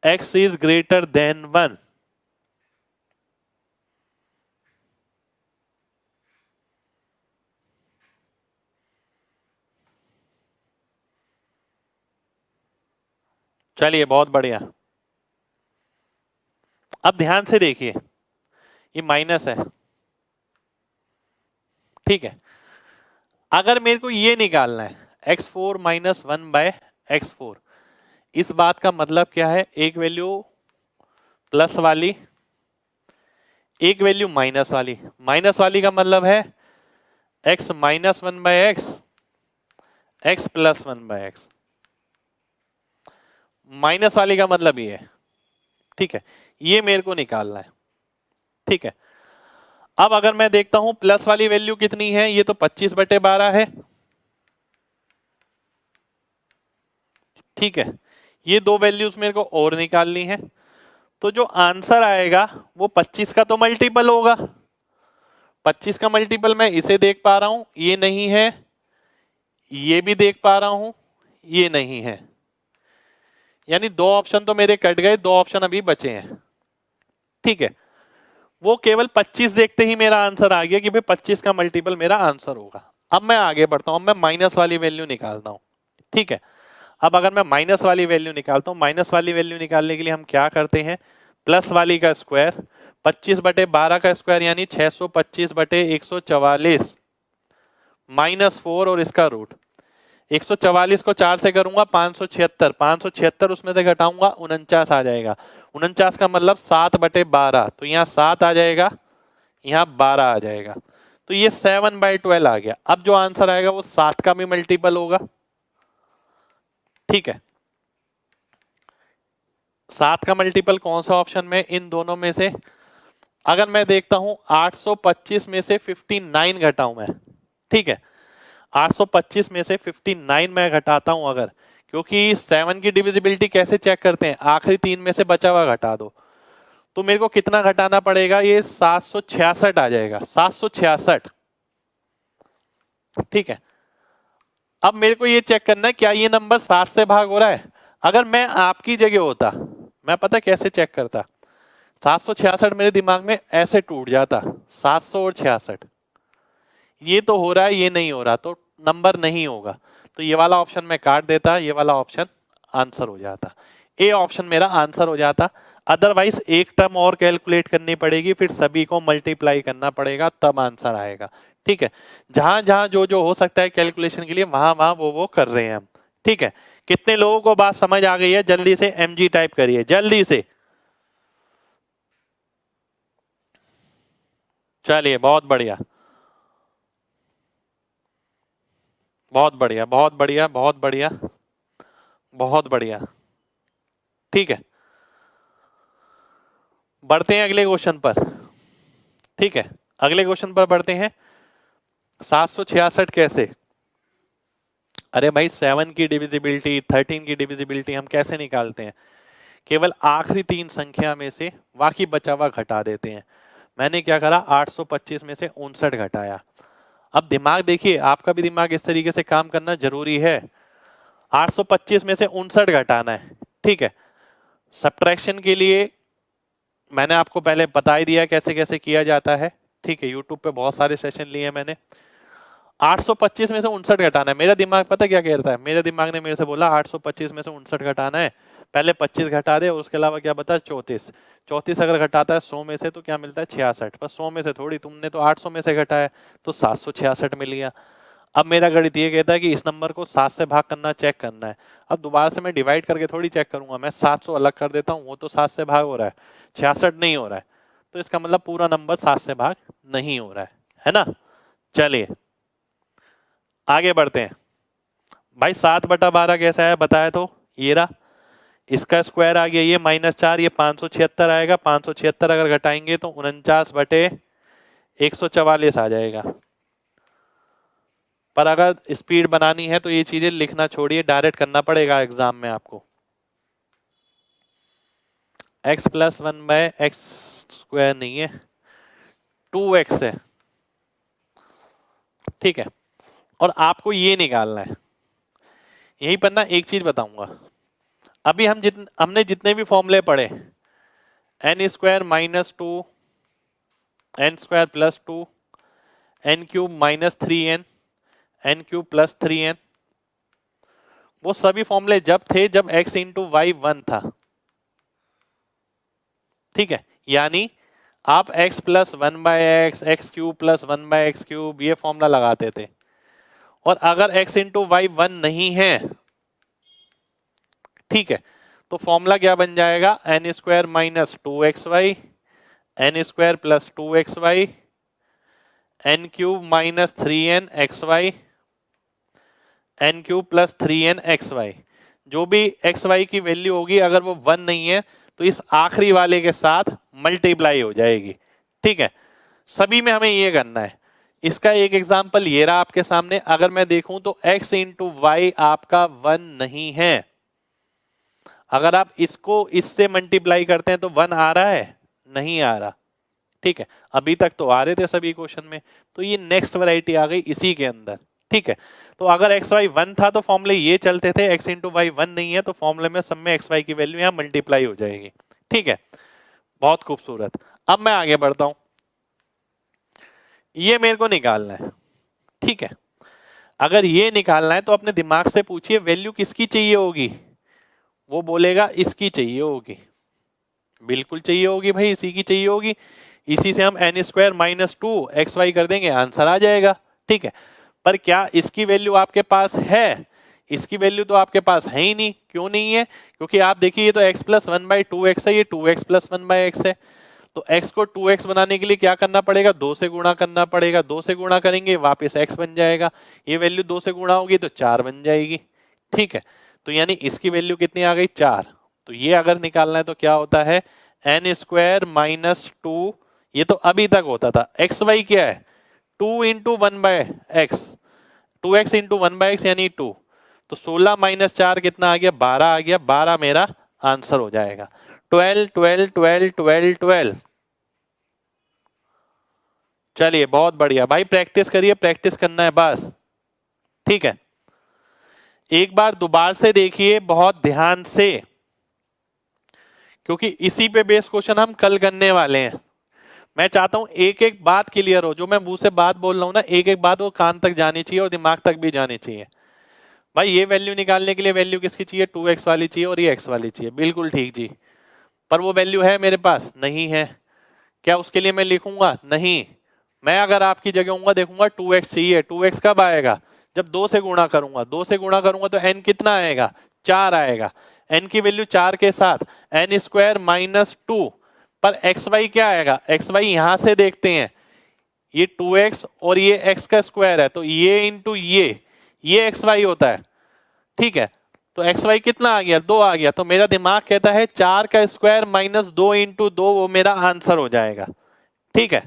x is greater than 1, चलिए बहुत बढ़िया। अब ध्यान से देखिए, ये माइनस है, ठीक है। अगर मेरे को ये निकालना है x4 - 1/x4, इस बात का मतलब क्या है, एक वैल्यू प्लस वाली, एक वैल्यू माइनस वाली। माइनस वाली का मतलब है x - 1/x, x + 1/x, minus वाली का मतलब ये है, ठीक है, ये मेरे को निकालना है, ठीक है। अब अगर मैं देखता हूं प्लस वाली वैल्यू कितनी है, ये तो 25/12 है, ठीक है। ये दो वैल्यूज मेरे को और निकालनी है, तो जो आंसर आएगा वो 25 का तो मल्टीपल होगा, 25 का मल्टीपल मैं इसे देख पा रहा हूं, ये नहीं है, ये भी देख पा रहा हूं, ये नहीं है, यानी 2 ऑप्शन तो मेरे कट गए, 2 ऑप्शन अभी बचे हैं, ठीक है। वो केवल 25 देखते ही मेरा आंसर आ गया कि भाई 25 का मल्टीपल मेरा आंसर होगा। अब मैं आगे बढ़ता हूं, मैं माइनस वाली वैल्यू निकालता हूं, ठीक है। अब अगर मैं माइनस वाली वैल्यू निकालता हूं, माइनस वाली वैल्यू निकालने के लिए हम क्या करते हैं, प्लस वाली का स्क्वायर, 25/12 का स्क्वायर यानी 625/144 -4 और इसका रूट, 144 को 4 से करूंगा 576, 576 उसमें से घटाऊंगा 49 आ जाएगा, 49 का मतलब 7/12, तो यहाँ 7 आ जाएगा, यहाँ 12 आ जाएगा, तो ये 7/12 आ गया। अब जो आंसर आएगा वो 7 का भी मल्टीपल होगा, ठीक है। 7 का मल्टीपल कौन सा ऑप्शन में, इन दोनों में से अगर मैं देखता हूं 825 में से 59 घटाऊं मैं, ठीक है, 825 में से 59 मैं घटाता हूं अगर, क्योंकि 7 की डिविजिबिलिटी कैसे चेक करते हैं, आखिरी 3 में से बचा हुआ घटा दो, तो मेरे को कितना घटाना पड़ेगा, ये 766 आ जाएगा, 766। ठीक है, अब मेरे को ये चेक करना है क्या ये नंबर 7 से भाग हो रहा है। अगर मैं आपकी जगह होता, मैं पता कैसे चेक करता, 766 मेरे दिमाग में ऐसे टूट जाता, 700 और 66, ये तो हो रहा है, ये नहीं हो रहा, तो नंबर नहीं होगा, तो ये वाला ऑप्शन मैं काट देता, ये वाला ऑप्शन आंसर हो जाता, ए ऑप्शन मेरा आंसर हो जाता। अदरवाइज एक टर्म और कैलकुलेट करनी पड़ेगी, फिर सभी को मल्टीप्लाई करना पड़ेगा, तब आंसर आएगा। ठीक है, जहां जहां जो जो हो सकता है कैलकुलेशन के लिए, वहां वहां वो कर रहे हैं हम। ठीक है, कितने लोगों को बात समझ आ गई है, जल्दी से mg टाइप करिए जल्दी से। चलिए, बहुत बढ़िया, बहुत बढ़िया, बहुत बढ़िया, बहुत बढ़िया, बहुत बढ़िया। ठीक है, बढ़ते हैं अगले क्वेश्चन पर। ठीक है, अगले क्वेश्चन पर बढ़ते हैं। 766 कैसे, अरे भाई 7 की डिविजिबिलिटी, 13 की डिविजिबिलिटी हम कैसे निकालते हैं, केवल आखिरी 3 संख्या में से बाकी बचा हुआ घटा देते हैं। मैंने क्या करा, 825 में से 59 घटाया। अब दिमाग देखिए, आपका भी दिमाग इस तरीके से काम करना जरूरी है। 825 में से 59 घटाना है। ठीक है, सब्ट्रैक्शन के लिए मैंने आपको पहले बता ही दिया कैसे कैसे किया जाता है। ठीक है, यूट्यूब पे बहुत सारे सेशन लिए मैंने। 825 में से 59 घटाना है, मेरा दिमाग पता क्या कहता है, मेरे दिमाग ने मेरे से बोला 825 में से 59 घटाना है, पहले 25 घटा दे, उसके अलावा क्या बता 34। 34 अगर घटाता है 100 में से तो क्या मिलता है 66, बस 100 में से थोड़ी, तुमने तो 800 में से घटाया तो 766 मिल गया। अब मेरा गणित ये कहता है कि इस नंबर को 7 से भाग करना, चेक करना है। अब दोबारा से मैं डिवाइड करके थोड़ी चेक करूंगा, मैं 700 अलग कर देता हूँ, वो तो 7 से भाग हो रहा है, 66 नहीं हो रहा है, तो इसका मतलब पूरा नंबर 7 से भाग नहीं हो रहा है ना। चलिए आगे बढ़ते हैं। भाई 7/12 कैसा है बताया, तो ये रहा, इसका स्क्वायर आ गया, ये -4, ये 576 आएगा, 576 अगर घटाएंगे तो 49/144 आ जाएगा। पर अगर स्पीड बनानी है तो ये चीजें लिखना छोड़िए, डायरेक्ट करना पड़ेगा एग्जाम में आपको। x + 1/x² नहीं है, 2x है। ठीक है, और आपको ये निकालना है। यही पर ना एक चीज बताऊंगा, अभी हमने जितने भी फॉर्मूले पढ़े, n² - 2 n² + 2 n³ - 3n n³ + 3n, वो सभी फॉर्मूले जब थे जब x × y 1 था। ठीक है, यानी आप x + 1/x, x³ + 1/x³, ये फॉर्मूला लगाते थे। और अगर x × y 1 नहीं है, ठीक है, तो फॉर्मूला क्या बन जाएगा, n² - 2xy n² + 2xy n³ - 3nxy n³ + 3nxy। जो भी xy की वैल्यू होगी अगर वो 1 नहीं है तो इस आखिरी वाले के साथ मल्टीप्लाई हो जाएगी। ठीक है, सभी में हमें ये करना है। इसका एक एग्जांपल ये रहा आपके सामने, अगर मैं देखूं तो x × y आपका 1 नहीं है, अगर आप इसको इससे मल्टीप्लाई करते हैं तो 1 आ रहा है, नहीं आ रहा। ठीक है, अभी तक तो आ रहे थे सभी क्वेश्चन में, तो ये नेक्स्ट वैरायटी आ गई इसी के अंदर। ठीक है, तो अगर x y 1 था तो फॉर्मूले ये चलते थे, x × y 1 नहीं है तो फॉर्मूले में सब में x y की वैल्यू यहां मल्टीप्लाई हो जाएगी। ठीक है, बहुत खूबसूरत। अब मैं आगे बढ़ता हूं, ये मेरे को निकालना है। ठीक है, अगर ये निकालना है तो अपने दिमाग से पूछिए वैल्यू किसकी चाहिए होगी, वो बोलेगा इसकी चाहिए होगी, बिल्कुल चाहिए होगी भाई, इसी की चाहिए होगी। इसी से हम n² - 2 xy कर देंगे, आंसर आ जाएगा। ठीक है, पर क्या इसकी वैल्यू आपके पास है, इसकी वैल्यू तो आपके पास है ही नहीं। क्यों नहीं है, क्योंकि आप देखिए ये तो x + 1/2x है, ये 2x + 1/x है, तो x को 2x बनाने के लिए क्या करना पड़ेगा, 2 से गुणा करना पड़ेगा, 2 से गुणा करेंगे वापस x बन जाएगा, ये वैल्यू 2 से गुणा होगी तो 4 बन जाएगी। ठीक है, तो यानी इसकी वैल्यू कितनी आ गई, 4। तो ये अगर निकालना है तो क्या होता है, n² - 2, ये तो अभी तक होता था, xy क्या है 2 × 1/x, 2x इंटू 1/x यानी 2, तो 16 माइनस 4 कितना आ गया, 12 आ गया, 12 मेरा आंसर हो जाएगा। 12 12 12 12 12। चलिए बहुत बढ़िया भाई, प्रैक्टिस करिए, प्रैक्टिस करना है बस, ठीक है। एक बार दोबारा से देखिए बहुत ध्यान से, क्योंकि इसी पे बेस क्वेश्चन हम कल करने वाले हैं। मैं चाहता हूं एक एक बात क्लियर हो, जो मैं मुंह से बात बोल रहा हूं ना, एक एक बात वो कान तक जानी चाहिए और दिमाग तक भी जानी चाहिए। भाई ये वैल्यू निकालने के लिए वैल्यू किसकी चाहिए, 2x वाली चाहिए और ये x वाली चाहिए, बिल्कुल ठीक जी। पर वो वैल्यू है मेरे पास नहीं है, क्या उसके लिए मैं लिखूंगा, नहीं। मैं अगर आपकी जगह होऊंगा देखूंगा 2x चाहिए, 2x कब आएगा, जब 2 से गुणा करूंगा, 2 से गुणा करूंगा तो n कितना आएगा, 4 आएगा। n की वैल्यू 4 के साथ n स्क्वायर माइनस 2, पर xy क्या आएगा, xy यहां से देखते हैं, ये 2x और ये x का स्क्वायर है, तो ये इंटू ये xy होता है, ठीक है। तो xy कितना आ गया, 2 आ गया, तो मेरा दिमाग कहता है 4 का स्क्वायर माइनस 2 इंटू 2, वो मेरा आंसर हो जाएगा, ठीक है।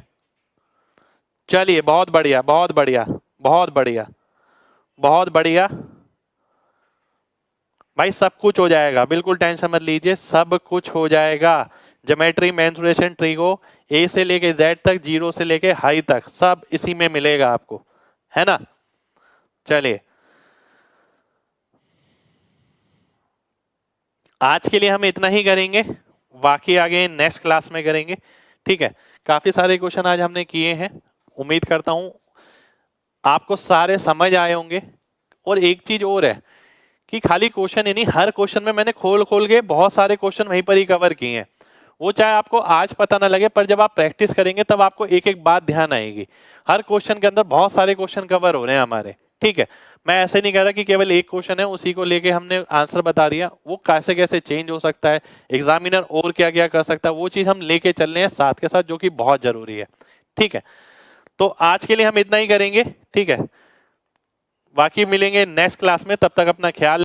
चलिए बहुत बढ़िया बहुत बढ़िया बहुत बढ़िया बहुत बढ़िया भाई, सब कुछ हो जाएगा, बिल्कुल टेंशन मत लीजिए, सब कुछ हो जाएगा। ज्योमेट्री, मेंसुरेशन, ट्रिगो, ए से लेके जेड तक, जीरो से लेके हाई तक, सब इसी में मिलेगा आपको, है ना। चलिए आज के लिए हम इतना ही करेंगे, बाकी आगे नेक्स्ट क्लास में करेंगे, ठीक है। काफी सारे क्वेश्चन आज हमने किए हैं, उम्मीद करता हूं आपको सारे समझ आए होंगे। और एक चीज और है कि खाली क्वेश्चन ही नहीं, हर क्वेश्चन में मैंने खोल खोल के बहुत सारे क्वेश्चन वहीं पर ही कवर किए हैं। वो चाहे आपको आज पता ना लगे, पर जब आप प्रैक्टिस करेंगे तब आपको एक एक बात ध्यान आएगी। हर क्वेश्चन के अंदर बहुत सारे क्वेश्चन कवर हो रहे हैं हमारे, ठीक है। मैं ऐसे नहीं कह रहा कि केवल एक क्वेश्चन है उसी को लेके हमने आंसर बता दिया, वो कैसे कैसे चेंज हो सकता है, एग्जामिनर और क्या क्या कर सकता है, वो चीज हम लेके चल रहे हैं साथ के साथ, जो कि बहुत जरूरी है, ठीक है। तो आज के लिए हम इतना ही करेंगे, ठीक है। बाकी मिलेंगे नेक्स्ट क्लास में, तब तक अपना ख्याल